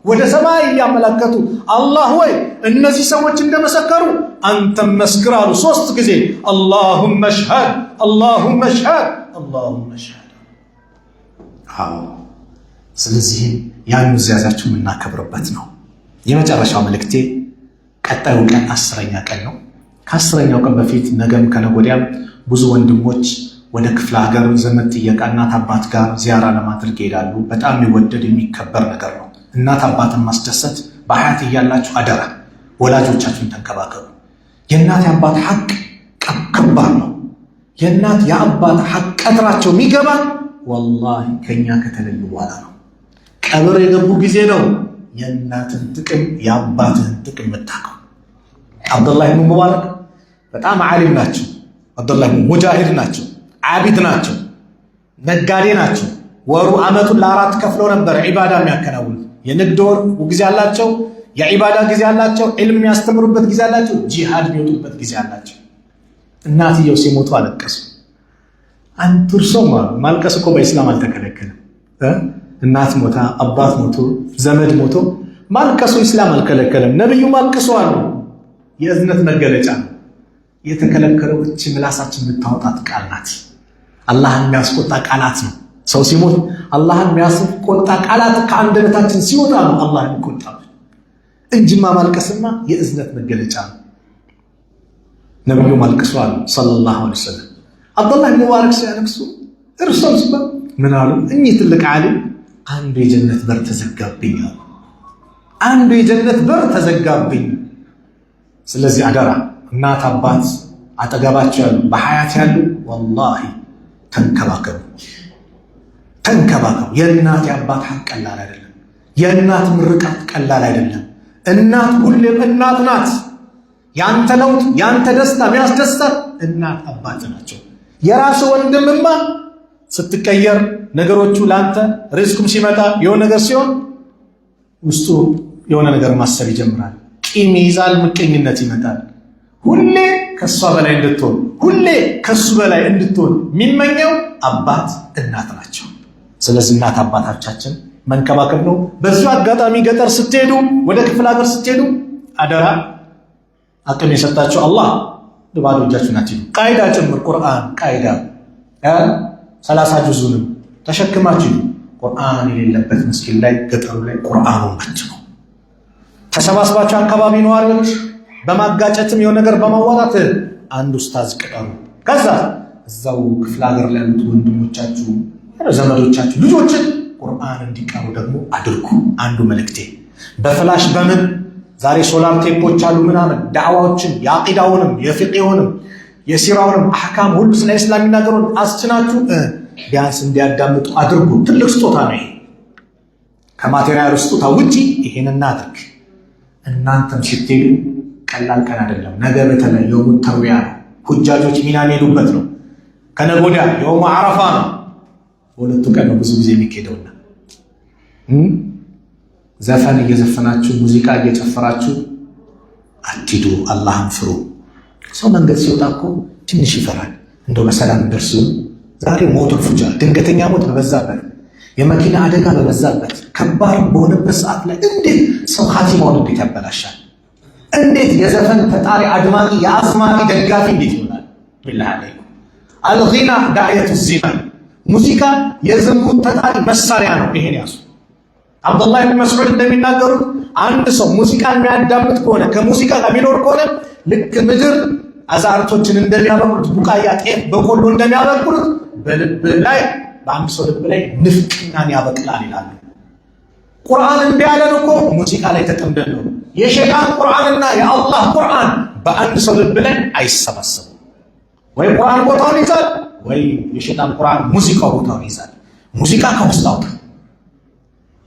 ወደ ሰማይ እያመላከቱ አላህ ወይ እነዚህ ሰዎች እንደመሰከሩ አንተም መስክር አሉ። 3 ጊዜ አላሁመ ሽሀድ አላሁመ ሽሀድ አላሁመ ሽሀድ። ስለዚህም ያን ኑዛዜያችሁ የምናከብርበት ነው። የመጨረሻው መልእክቴ ቀጣዩ ቀን 10ኛ ቀን ነው። ከ10ኛው ቀን በፊት ነገም ከነጎዲያም ብዙ ወንድሞች ወደ ክፍለ ሀገር ዘመድ ጥየቃ እናት አባት ጋር ዚያራ ለማድረግ ይሄዳሉ። በጣም የሚወደድ የሚከበር ነገር ነው። እናት አባትን ማስደሰት በሐያት እያላችሁ አደራ ወላጆቻችሁን ተንከባከቡ። የእናት የአባት ሐቅ ከባድ ነው። የእናት የአባት ሐቅ ቀጥራቸው የሚገባ ወላሂ ከኛ ከተለዩ በኋላ ነው። ቀብር የገቡ ጊዜ ነው የእናትን ጥቅም የአባትህን ጥቅም የምታውቀው። አብዱላህ ብን ሙባረክ በጣም ዓሊም ናቸው። አብዱላህ ብን ሙጃሂድ ናቸው። ዓቢድ ናቸው። ነጋዴ ናቸው። ወሩ ዓመቱን ለ4 ከፍለው ነበር ዒባዳ የሚያከናውኑት። የንግድ ወር ጊዜ አላቸው፣ የዒባዳ ጊዜ አላቸው፣ ዒልም የሚያስተምሩበት ጊዜ አላቸው፣ ጂሃድ የሚወጡበት ጊዜ አላቸው። እናትየው ሲሞቱ አለቀሱ። አንቱ እርሶም ማልቀስ እኮ በኢስላም አልተከለከለም። እናት ሞታ አባት ሞቶ ዘመድ ሞቶ ማልቀሱ ኢስላም አልከለከለም። ነብዩ ማልቀሱ አሉ። የእዝነት መገለጫ ነው። የተከለከለው እቺ ምላሳችን የምታወጣት ቃል ናት። አላህን የሚያስቆጣ ቃላት ነው። ሰው ሲሞት አላህን የሚያስቆጣ ቃላት ከአንደበታችን ሲወጣ ነው አላህ የሚቆጣው እንጂማ ማልቀስማ የእዝነት መገለጫ ነው። ነብዩ ማልቀሱ አሉ ሰለላሁ ዐለይሂ ወሰለም። አብዱላህ ብን ሙባረክ ሲያለቅሱ እርሶም ሲባል ምን አሉ? እኚህ ትልቅ ዓሊም አንዱ የጀነት በር ተዘጋብኝ አሉ። አንዱ የጀነት በር ተዘጋብኝ። ስለዚህ አደራ እናት አባት አጠገባቸው ያሉ በሐያት ያሉ ወላሂ ተንከባከቡ። የእናት የአባት ሐቅ ቀላል አይደለም። የእናት ምርቃት ቀላል አይደለም። እናት ሁሌም እናት ናት። ያንተ ለውጥ ያንተ ደስታ የሚያስደስታት እናት አባት ናቸው። የራሱ ወንድምማ ስትቀየር ነገሮቹ ላንተ ሪዝኩም ሲመጣ የሆነ ነገር ሲሆን ውስጡ የሆነ ነገር ማሰብ ይጀምራል። ቂም ይይዛል፣ ምቀኝነት ይመጣል። ሁሌ ከሷ በላይ እንድትሆን ሁሌ ከሱ በላይ እንድትሆን የሚመኘው አባት እናት ናቸው። ስለዚህ እናት አባታቻችን መንከባከብ ነው። በዚሁ አጋጣሚ ገጠር ስትሄዱ ወደ ክፍለ ሀገር ስትሄዱ አደራ አቅም የሰጣቸው አላህ ባዶ እጃችሁን አትሂዱ። ቃይዳ ጭምር ቁርአን ቃይዳ 30 ጁዙንም ተሸክማችሁ ቁርአን የሌለበት መስጊድ ላይ ገጠሩ ላይ ቁርአኑን በትኑ። ተሰባስባችሁ አካባቢ ነዋሪዎች በማጋጨትም የሆነ ነገር በማዋጣት አንድ ኡስታዝ ቅጠሩ። ከዛ እዛው ክፍለ ሀገር ላይ ያሉት ወንድሞቻችሁ ዘመዶቻችሁ ልጆችን ቁርአን እንዲቀሩ ደግሞ አድርጉ። አንዱ መልእክቴ በፍላሽ በምን ዛሬ ሶላር ቴፖች አሉ ምናምን ዳዕዋዎችን የአቂዳውንም የፊቅሁንም የሲራውንም አህካም ሁሉ ስለ እስላም የሚናገሩን አስችናችሁ ቢያንስ እንዲያዳምጡ አድርጉ። ትልቅ ስጦታ ነው ይሄ። ከማቴሪያል ስጦታ ውጪ ይሄን እናድርግ። እናንተም ስትሄዱ ቀላል ቀን አይደለም። ነገ በተለይ የውሙ ተርዊያ ነው። ሁጃጆች ሚና የሚሄዱበት ነው። ከነገ ወዲያ የውሙ አረፋ ነው። በሁለቱ ቀን ነው ብዙ ጊዜ የሚካሄደውና ዘፈን እየዘፈናችሁ ሙዚቃ እየጨፈራችሁ አትሂዱ። አላህን ፍሩ። ሰው መንገድ ሲወጣ እኮ ትንሽ ይፈራል። እንደው በሰላም ደርሱ። ዛሬ ሞቱል ፉጃር ድንገተኛ ሞት በበዛበት የመኪና አደጋ በበዛበት ከባድ በሆነበት ሰዓት ላይ እንዴት ሰው ኻቲማውን እንዴት ያበላሻል? እንዴት የዘፈን ፈጣሪ አድማቂ የአዝማሪ ደጋፊ እንዴት ይሆናል? ቢላህ አለይኩም አልጊና ዳዕየቱ ዚና ሙዚቃ የዝሙት ፈጣሪ መሳሪያ ነው። ይሄን ያሱ አብዱላህ ኢብኑ መስዑድ እንደሚናገሩት አንድ ሰው ሙዚቃን የሚያዳምጥ ከሆነ ከሙዚቃ ጋር የሚኖር ከሆነ ልክ ምድር አዛርቶችን እንደሚያበቅሉት ቡቃያ ጤፍ በቆሎ እንደሚያበቅሉት በልብ ላይ በአንድ ሰው ልብ ላይ ንፍቅናን ያበቅላል ይላሉ። ቁርአን እንዲያለን እኮ ሙዚቃ ላይ ተጠምደን ነው። የሸይጣን ቁርአንና የአላህ ቁርአን በአንድ ሰው ልብ ላይ አይሰባሰቡም። ወይ ቁርአን ቦታውን ይዛል፣ ወይ የሸይጣን ቁርአን ሙዚቃው ቦታውን ይዛል። ሙዚቃ ከውስጥ አውጣ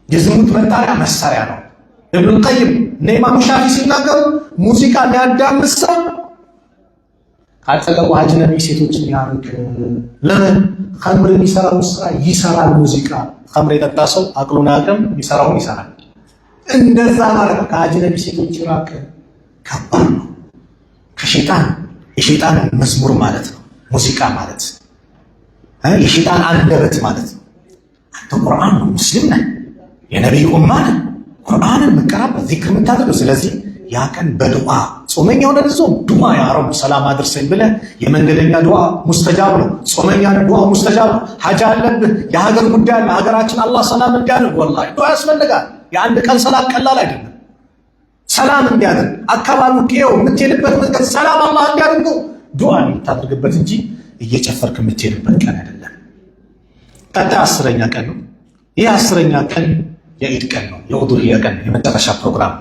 የዝሙት መጣሪያ መሳሪያ ነው። ኢብኑል ቀይም እና ኢማሙ ሻፊ ሲናገሩ ሙዚቃ የሚያዳምጥ ሰው ካጠገቡ አጅነቢ ሴቶችን ያርቅ። ለምን? ኸምር የሚሰራው ስራ ይሰራል። ሙዚቃ ኸምር የጠጣ ሰው አቅሉን አቅም የሚሰራውን ይሰራል። እንደዛ ማለት ከአጅነቢ ሴቶች ይራቅ። ከባድ ነው። ከሸይጣን የሸይጣን መዝሙር ማለት ነው ሙዚቃ ማለት የሸይጣን አንደበት ማለት ነው። አንተ ቁርአን ነው ሙስሊም ነህ የነቢዩ ኡማ ነህ ቁርአንን መቀራበት ዚክር የምታደርገው። ስለዚህ ያ ቀን በዱዓ ጾመኛ ሆነ ልዞም ዱዓ ያ ረብ ሰላም አድርሰኝ ብለህ የመንገደኛ ዱዓ ሙስተጃብ ነው። ጾመኛ ዱዓ ሙስተጃብ ነው። ሐጃ አለብህ፣ የሀገር ጉዳይ አለ፣ ሀገራችን አላህ ሰላም እንዲያደርግ ወላሂ ዱዓ ያስፈልጋል። የአንድ ቀን ሰላም ቀላል አይደለም። ሰላም እንዲያደርግ አካባቢው ቄው የምትሄድበት መንገድ ሰላም አላህ እንዲያደርገው ዱዓ የምታደርግበት እንጂ እየጨፈርክ የምትሄድበት ቀን አይደለም። ቀጣይ 10ኛ ቀን ነው። ይህ 10ኛ ቀን የኢድ ቀን ነው። የኡዱህያ ቀን የመጨረሻ ፕሮግራም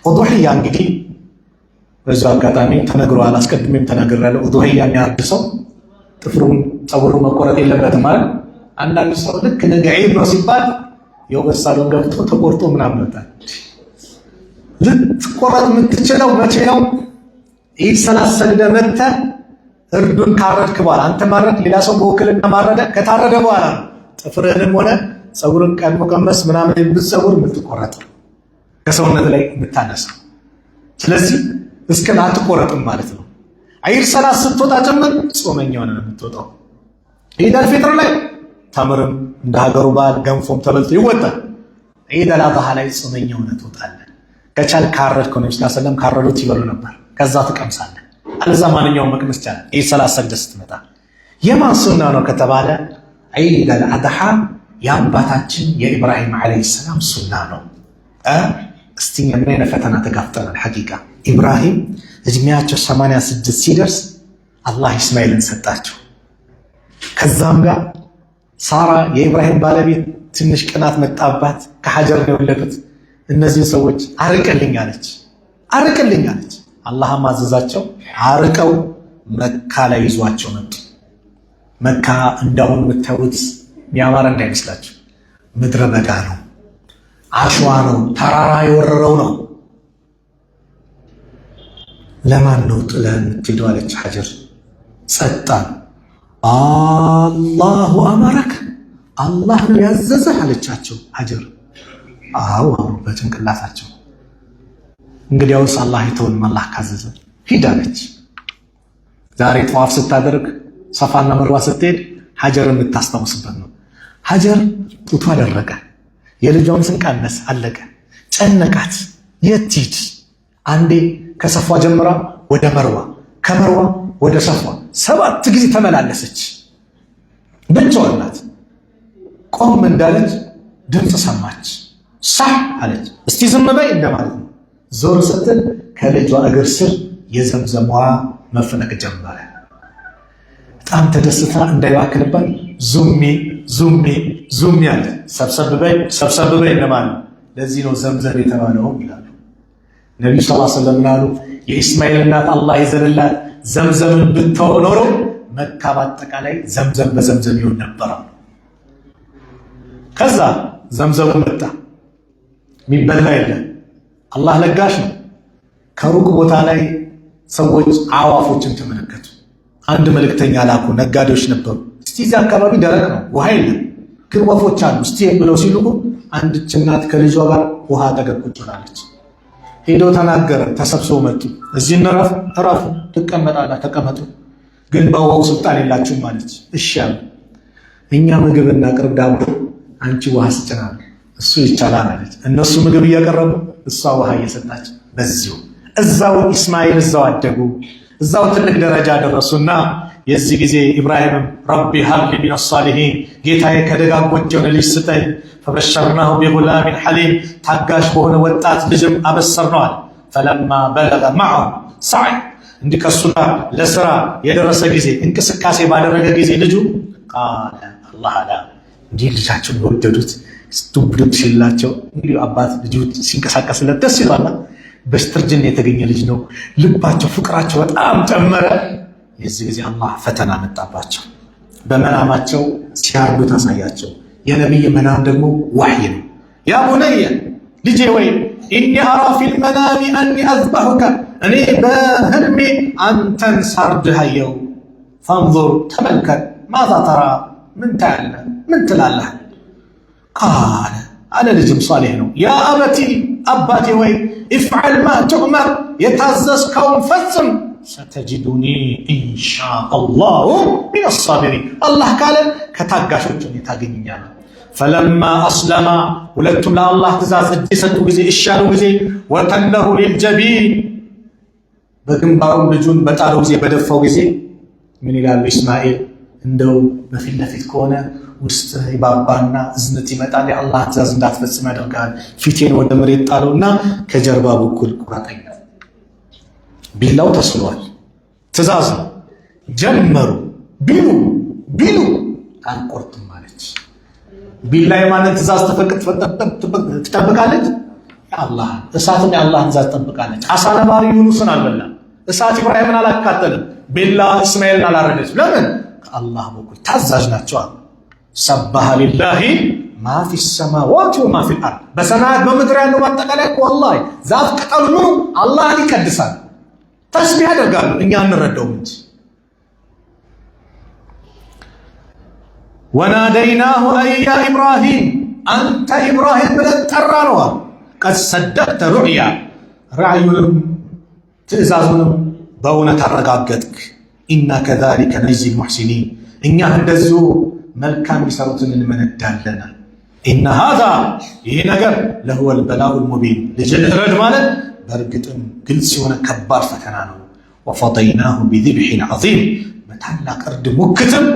ኡዱህያ እንግዲህ በዛው አጋጣሚ ተነግሯል። አስቀድሜም ተናግሬያለሁ። ኡዱህያ የሚያርድ ሰው ጥፍሩን ፀጉሩን መቆረጥ የለበትም ማለት። አንዳንድ ሰው ልክ ነገ ዒድ ነው ሲባል የውበት ሳሎን ገብቶ ተቆርጦ ምናምን መጣል። ልትቆረጥ የምትችለው መቼ ነው? ኢድ ሰላት ሰግደህ መጥተህ እርዱን ካረድክ በኋላ አንተ ማረድ ሌላ ሰው በውክልና ማረደ ከታረደ በኋላ ጥፍርህንም ሆነ ፀጉርን ቀድሞ ቀመስ ምናምን የምትፀጉር የምትቆረጥ ከሰውነት ላይ የምታነሳው። ስለዚህ እስከ አትቆረጥም ማለት ነው። ዒድ ሰላት ስትወጣ ጭምር ጾመኛ ሆነ ነው የምትወጣው። ዒድ አልፊጥር ላይ ተምርም እንደ ሀገሩ ባህል ገንፎም ተበልቶ ይወጣል። ዒድ አልአድሃ ላይ ጾመኛ ሆነ ትወጣለህ። ከቻልክ ካረድከው ነብዩ ሰለላሁ ዐለይሂ ወሰለም ካረዱት ይበሉ ነበር። ከዛ ትቀምሳለህ። አለዛ ማንኛውም መቅመስ ይቻላል። ዒድ ሰላት ሰግደህ ስትመጣ የማን ሱና ነው ከተባለ ዒድ አልአድሃ የአባታችን የኢብራሂም ዓለይሂ ሰላም ሱና ነው። እስቲ ምን አይነት ፈተና ተጋፍጠናል። ሐቂቃ ኢብራሂም እድሜያቸው 86 ሲደርስ አላህ ኢስማኤልን ሰጣቸው። ከዛም ጋር ሳራ የኢብራሂም ባለቤት ትንሽ ቅናት መጣባት። ከሐጀር ነው የወለዱት። እነዚህ ሰዎች አርቅልኝ አለች። አላህም አዘዛቸው። አርቀው መካ ላይ ይዟቸው መጡ። መካ እንዳሁን የምታዩት የሚያማረ እንዳይመስላችሁ ምድረ በዳ ነው፣ አሸዋ ነው፣ ተራራ የወረረው ነው። ለማን ነው ጥለህ የምትሄደው አለች ሐጀር። ጸጣ። አላሁ አመረክ አላህ ነው ያዘዘህ አለቻቸው ሐጀር። አዎ አሉ በጭንቅላታቸው። እንግዲያውስ አላህ ይተውንም አላህ ካዘዘ ሂድ አለች። ዛሬ ጠዋፍ ስታደርግ ሰፋና መርዋ ስትሄድ ሐጀር የምታስታውስበት ነው። ሐጀር ጡቷ ደረቀ፣ የልጇን ስንቃነስ አለቀ፣ ጨነቃት። የት ሂድ? አንዴ ከሰፏ ጀምራ ወደ መርዋ፣ ከመርዋ ወደ ሰፏ 7 ጊዜ ተመላለሰች። ብቻዋን ናት። ቆም እንዳለች ድምፅ ሰማች። ሳህ አለች። እስቲ ዝም በይ እንደማለት ነው። ዞር ስትል ከልጇ እግር ስር የዘምዘም ውሃ መፈለቅ ጀመረ። በጣም ተደስታ እንዳይባክንባት ዙሚ አለ። ሰብሰብ በይ እንደማለት ነው። ለዚህ ነው ዘምዘም የተባለው ይላሉ ነቢዩ ሰለላሁ ዐለይሂ ወሰለም አሉ። የኢስማኤል እናት አላህ ይዘንላት ዘምዘምን ብትተው ኖሮ መካ በአጠቃላይ ዘምዘም በዘምዘም ይሆን ነበረ። ከዛ ዘምዘሙ መጣ። የሚበላ የለም። አላህ ለጋሽ ነው። ከሩቅ ቦታ ላይ ሰዎች አዕዋፎችን ተመለከቱ። አንድ መልእክተኛ ላኩ። ነጋዴዎች ነበሩ። እስቲ እዚህ አካባቢ ደረቅ ነው፣ ውሃ የለም፣ ግን ወፎች አሉ እስቲ ብለው ሲልኩ አንድች እናት ከልጇ ጋር ውሃ አጠገብ ቁጭ ብላለች። ሄዶ ተናገረ። ተሰብስበው መጡ። እዚህ እንረፍ፣ እረፉ፣ ትቀመጣላችሁ፣ ተቀመጡ፣ ግን በውሃው ስልጣን የላችሁም ማለች። እሺ አሉ። እኛ ምግብ እናቅርብ፣ ዳቦ አንቺ ውሃ ስጭናል እሱ ይቻላል አለች። እነሱ ምግብ እያቀረቡ እሷ ውሃ እየሰጣች በዚሁ እዛው ኢስማኤል እዛው አደጉ፣ እዛው ትልቅ ደረጃ ደረሱና የዚህ ጊዜ ኢብራሂም ረቢ ሀብሊ ሚነ ሷሊሂን ጌታዬ ከደጋጎች የሆነ ልጅ ስጠኝ። ፈበሸርናሁ ቢጉላሚን ሐሊም ታጋሽ በሆነ ወጣት ልጅም አበሰርነዋል። ፈለማ በለገ መዐሁ ሰዕይ እንዲህ ከሱ ጋር ለስራ የደረሰ ጊዜ እንቅስቃሴ ባደረገ ጊዜ ልጁ ቃለ አላህ አላ እንዲህ ልጃቸውን የወደዱት ዱብዱብ ሲላቸው እንግዲህ አባት ልጁ ሲንቀሳቀስለት ደስ ይላል። በስተርጅና የተገኘ ልጅ ነው። ልባቸው ፍቅራቸው በጣም ጨመረ። የዚህ ጊዜ አላህ ፈተና መጣባቸው። በመናማቸው ሲያርዱ ታሳያቸው። የነቢይ መናም ደግሞ ዋህይ ነው። ያ ቡነየ ልጄ ወይ ኢኒ አራ ፊል መናሚ አኒ አዝበሁከ እኔ በህልሜ አንተን ሳርድህ አየሁ። ፈንዙር ተመልከት፣ ማዛ ተራ ምን ታያለህ? ምን ትላለህ? ቃለ አለ ልጅም ሷሊህ ነው። ያ አበቲ አባቴ ወይ ኢፍዐል ማ ቱእመር የታዘዝከውን ፈጽም ሰተጅዱኒ ኢንሻአላሁ ሚነ ሳቢሪን አላህ ካለ ከታጋሾች ታገኘኛለህ። ፈለማ አስለማ ሁለቱም ለአላህ ትእዛዝ እጅ የሰጡ ጊዜ እሺ ያሉ ጊዜ ወተለሁ ሊልጀቢን በግንባሩም ልጁን በጣለው ጊዜ በደፋው ጊዜ ምን ይላሉ ኢስማኤል እንደው በፊት ለፊት ከሆነ ውስጥ ይባባና እዝነት ይመጣል። የአላህ ትእዛዝ እንዳትፈጽም ያደርጋል። ፊቴን ወደ መሬት ጣለውና ከጀርባ በኩል ቁረጠኝ። ቢላው ተስሏል። ትእዛዝ ነው። ጀመሩ ቢሉ አልቆርጥም ማለች። ቢላ የማንን ትእዛዝ ትጠብቃለች? የአላህ እሳትም የአላህን ትእዛዝ ትጠብቃለች። አሳ ነባሪ ዩኑስን አልበላም። እሳት ኢብራሂምን አላካተልም። ቢላ እስማኤልን አላረደች። ለምን? ከአላህ በኩል ታዛዥ ናቸው። ሰባህ ሊላሂ ማ ፊ ሰማዋት ወማ ፊል አርድ በሰማያት በምድር ያለው ማጠቃለያ እኮ ወላሂ ዛፍ ቅጠሉ ነው አላህን ይቀድሳል፣ ተስቢህ ያደርጋሉ። እኛ እንረዳው እንጂ ወናደይናሁ አያ ኢብራሂም አንተ ኢብራሂም ብለን ጠራነው። ቀድ ሰደቅተ ሩዕያ ራእዩንም ትእዛዙንም በእውነት አረጋገጥክ። ኢና ከዛሊከ ነጅዚ ልሙሕሲኒን እኛ እንደዚሁ መልካም የሚሰሩትን እንመነዳለን። ኢነ ሃዛ ይህ ነገር ለሁወል በላኡል ሙቢን ልጅን እረድ ማለት በእርግጥም ግልጽ የሆነ ከባድ ፈተና ነው። ወፈደይናሁ ቢዚብሒን ዐዚም በታላቅ እርድ ሙክትም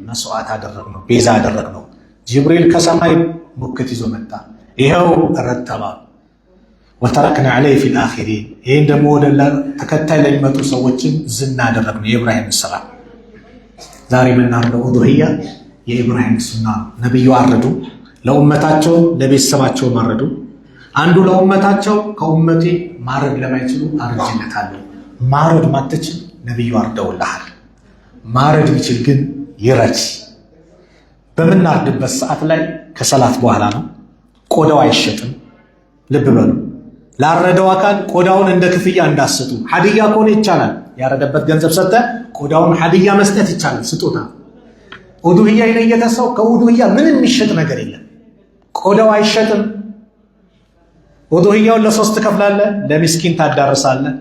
መስዋዕት አደረግነው፣ ቤዛ አደረግነው። ጅብሪል ከሰማይ ሙክት ይዞ መጣ። ይኸው እረድ ተባሉ። ወተረክና ዐለይሂ ፊል አኺሪን ይህን ደግሞ ወደ ተከታይ ለሚመጡ ሰዎችን ዝና አደረግነው። የኢብራሂም ስራ ዛሬ የምናርደው ኡዱህያ የኢብራሂም ሱና ነብዩ አረዱ፣ ለኡመታቸው ለቤተሰባቸው ማረዱ። አንዱ ለኡመታቸው ከኡመቴ ማረድ ለማይችሉ አርጅለታለሁ። ማረድ ማትችል ነብዩ አርደውልሃል። ማረድ የሚችል ግን ይረድ። በምናርድበት ሰዓት ላይ ከሰላት በኋላ ነው። ቆዳው አይሸጥም። ልብ በሉ። ላረደው አካል ቆዳውን እንደ ክፍያ እንዳሰጡ። ሀዲያ ከሆነ ይቻላል። ያረደበት ገንዘብ ሰጠ ቆዳውን ሀዲያ መስጠት ይቻላል፣ ስጦታ። ኡዱህያ የነየተ ሰው ከኡዱህያ ምንም የሚሸጥ ነገር የለም። ቆዳው አይሸጥም። ኡዱህያውን ለሶስት ከፍላለህ። ለሚስኪን ታዳርሳለህ፣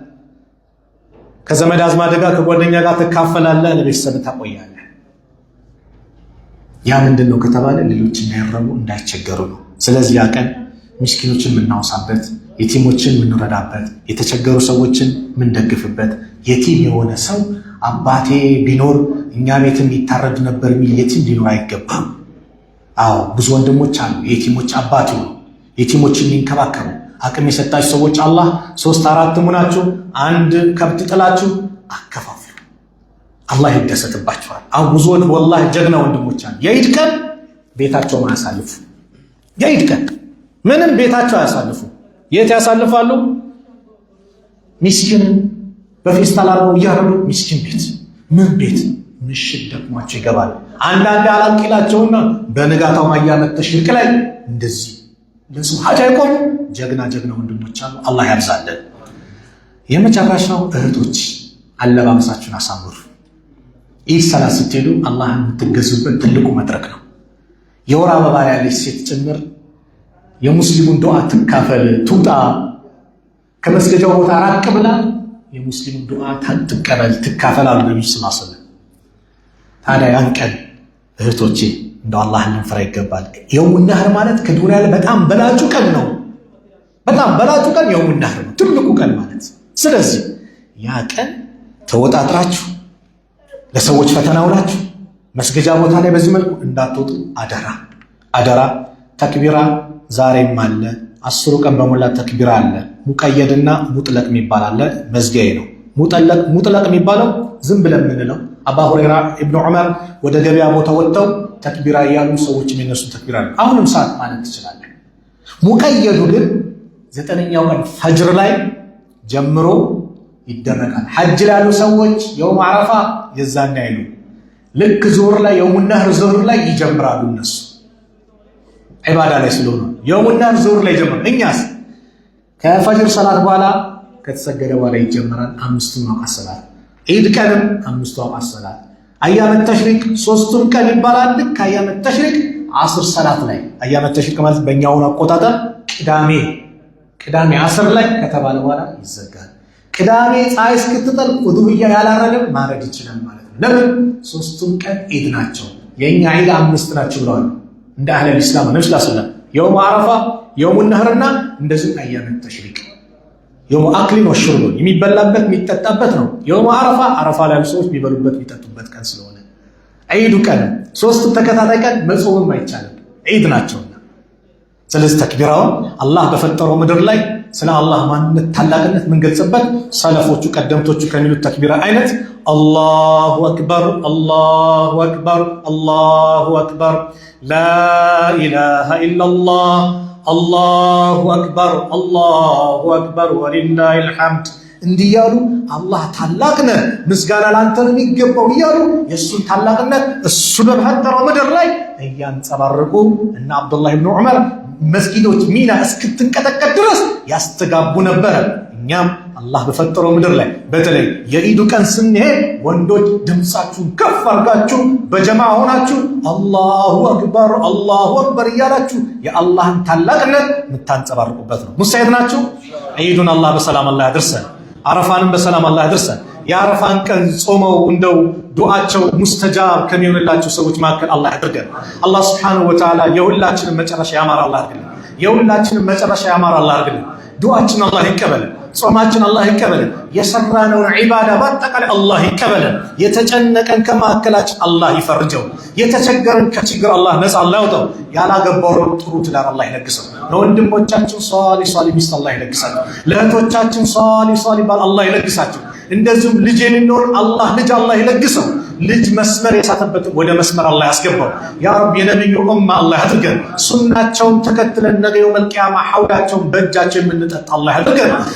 ከዘመድ አዝማድ ጋር ከጓደኛ ጋር ትካፈላለህ፣ ለቤተሰብ ታቆያለህ። ያ ምንድን ነው ከተባለ ሌሎች እንዳይረቡ እንዳይቸገሩ ነው። ስለዚህ ያ ቀን ምስኪኖችን የምናወሳበት፣ የቲሞችን የምንረዳበት፣ የተቸገሩ ሰዎችን የምንደግፍበት። የቲም የሆነ ሰው አባቴ ቢኖር እኛ ቤትም ይታረድ ነበር የሚል የቲም ሊኖር አይገባም። አዎ ብዙ ወንድሞች አሉ የቲሞች አባት ይሆኑ፣ የቲሞችን የሚንከባከቡ አቅም የሰጣችሁ ሰዎች አላህ 3 4 ሙናችሁ አንድ ከብት ጥላችሁ አከፋፍሉ። አላህ ይደሰትባችኋል። አው ብዙዎች ወላሂ ጀግና ወንድሞች አሉ። የኢድ ቀን ቤታቸውን አያሳልፉ። የኢድ ቀን ምንም ቤታቸው አያሳልፉ። የት ያሳልፋሉ? ሚስኪን በፌስታል አድርገው እያረዱ ሚስኪን ቤት። ምን ቤት? ምሽት ደክሟቸው ይገባል። አንዳንድ አላቂላቸውና በንጋታው ማያመጥ ተሽርክ ላይ እንደዚህ ለሱ ሀጃ ይቆም። ጀግና ወንድሞች አሉ። አላህ ያብዛለን። የመጨረሻው እህቶች አለባበሳችሁን አሳምሩ። ኢድ ሰላት ስትሄዱ አላህን የምትገዙበት ትልቁ መድረክ ነው። የወር አበባ ያለች ሴት ጭምር የሙስሊሙን ዱዓ ትካፈል፣ ትውጣ ከመስገጃው ቦታ ራቅ ብላ የሙስሊሙን ዱዓ ትቀበል፣ ትካፈል አሉ ነብዩ ሰለላሁ ዐለይሂ ወሰለም። ታዲያ ያን ቀን እህቶቼ እንደው አላህን ልንፈራ ይገባል። የውሙን ነህር ማለት ከዱንያ ላይ በጣም በላጩ ቀን ነው። በጣም በላጩ ቀን የውሙን ነህር ነው፣ ትልቁ ቀን ማለት። ስለዚህ ያ ቀን ተወጣጥራችሁ ለሰዎች ፈተና ሆናችሁ መስገጃ ቦታ ላይ በዚህ መልኩ እንዳትወጡ አደራ አደራ። ተክቢራ ዛሬም አለ፣ 10 ቀን በሞላ ተክቢራ አለ። ሙቀየድና ሙጥለቅ የሚባል አለ፣ መዝጊያ ነው። ሙጥለቅ የሚባለው ዝም ብለን የምንለው አባ ሁረይራ ኢብኑ ዑመር ወደ ገበያ ቦታ ወጥተው ተክቢራ እያሉ ሰዎች የሚነሱ ተክቢራ ነው። አሁንም ሰዓት ማለት ትችላለን። ሙቀየዱ ግን 9ኛው ቀን ፈጅር ላይ ጀምሮ ይደረጋል። ሐጅ ላይ ያሉ ሰዎች የውም አረፋ የዛን አይሉ ልክ ዙሁር ላይ የውሙን ነህር ዙሁር ላይ ይጀምራሉ። እነሱ ዒባዳ ላይ ስለሆነ የውሙን ነህር ዙሁር ላይ ይጀምራሉ። እኛስ ከፈጅር ሰላት በኋላ ከተሰገደ በኋላ ይጀምራል። 5ቱ አውቃት ሰላት፣ ዒድ ቀንም 5ቱ አውቃት ሰላት፣ አያመ ተሽሪቅ 3ቱም ቀን ይባላል። ልክ አያመ ተሽሪቅ 10 ሰላት ላይ አያመ ተሽሪቅ ማለት በእኛውን አቆጣጠር ቅዳሜ 10 ላይ ከተባለ በኋላ ይዘጋል። ቅዳሜ ፀሐይ እስክትጠልቅ ውዱእያ ያላረገ ማረግ ይችላል ማለት ነው። ለምን? 3ቱም ቀን ዒድ ናቸው። የኛ ዒድ 5 ናቸው ብለዋል እንደ አህለል ኢስላም ነብዩ ሰለላሁ ዐለይሂ ወሰለም። የውሙ አረፋ የውሙን ነህርና እንደዚሁም አያመ ተሽሪቅ የውሙ አክሊን ወሹርብ የሚበላበት የሚጠጣበት ነው። የውሙ አረፋ ላይ ሰዎች የሚበሉበት የሚጠጡበት ቀን ስለሆነ ዒዱ ቀን 3ቱም ተከታታይ ቀን መጾምም አይቻልም፣ ዒድ ናቸውና። ስለዚህ ተክቢራውን አላህ በፈጠረው ምድር ላይ ስለ አላህ ማንነት ታላቅነት የምንገልጽበት ሰለፎቹ ቀደምቶቹ ከሚሉት ተክቢራ አይነት አላሁ አክበር አላሁ አክበር አላሁ አክበር ላኢላሃ ኢላላህ አላሁ አክበር ወሊላሂል ሐምድ እንዲያሉ አላህ ታላቅ ነህ፣ ምስጋና ላንተ ነው የሚገባው እያሉ የእሱን ታላቅነት እሱ በፈጠረው ምድር ላይ እያንጸባረቁ እና አብዱላህ ብን ዑመር መስጊዶች ሚና እስክትንቀጠቀጥ ድረስ ያስተጋቡ ነበረ። እኛም አላህ በፈጠረው ምድር ላይ በተለይ የኢዱ ቀን ስንሄድ ወንዶች ድምፃችሁን ከፍ አድርጋችሁ በጀማ ሆናችሁ አላሁ አክበር እያላችሁ የአላህን ታላቅነት የምታንጸባርቁበት ነው። ሙሳይድ ናችሁ። ዒዱን አላህ በሰላም አላህ ያድርሰን። አረፋንም በሰላም አላህ ያድርሰን። የአረፋን ቀን ጾመው እንደው ዱዓቸው ሙስተጃብ ከሚሆንላቸው ሰዎች መካከል አላህ ያድርገን። አላህ ሱብሓነሁ ወተዓላ የሁላችንም መጨረሻ ያማረ አላህ ያድርገን። የሁላችንም መጨረሻ ያማረ አላህ ያድርገን። ዱዓችን አላህ ይቀበልን። ጾማችን አላህ ይቀበልን። የሰራነውን ዒባዳ በአጠቃላይ አላህ ይቀበልን። የተጨነቀን ከመካከላችን አላህ ይፈርጀው። የተቸገረን ከችግር አላህ ነፃ አላህ ያውጣው። ያላገባውን ጥሩ ትዳር አላህ ይለግሰው። ለወንድሞቻችን ሷሊ ሚስት አላህ ይለግሳቸው። ለእህቶቻችን ሷሊ ባል አላህ ይለግሳቸው። እንደዚሁም ልጅ የሚኖር አላህ ልጅ አላህ ይለግሰው። ልጅ መስመር የሳተበት ወደ መስመር አላህ ያስገባው። ያ ረብ የነብዩ ኡማ አላህ ያድርገን። ሱናቸውን ተከትለን ነገ የውመል ቂያማ ሐውዳቸውን በእጃቸው የምንጠጣ አላህ ያድርገን።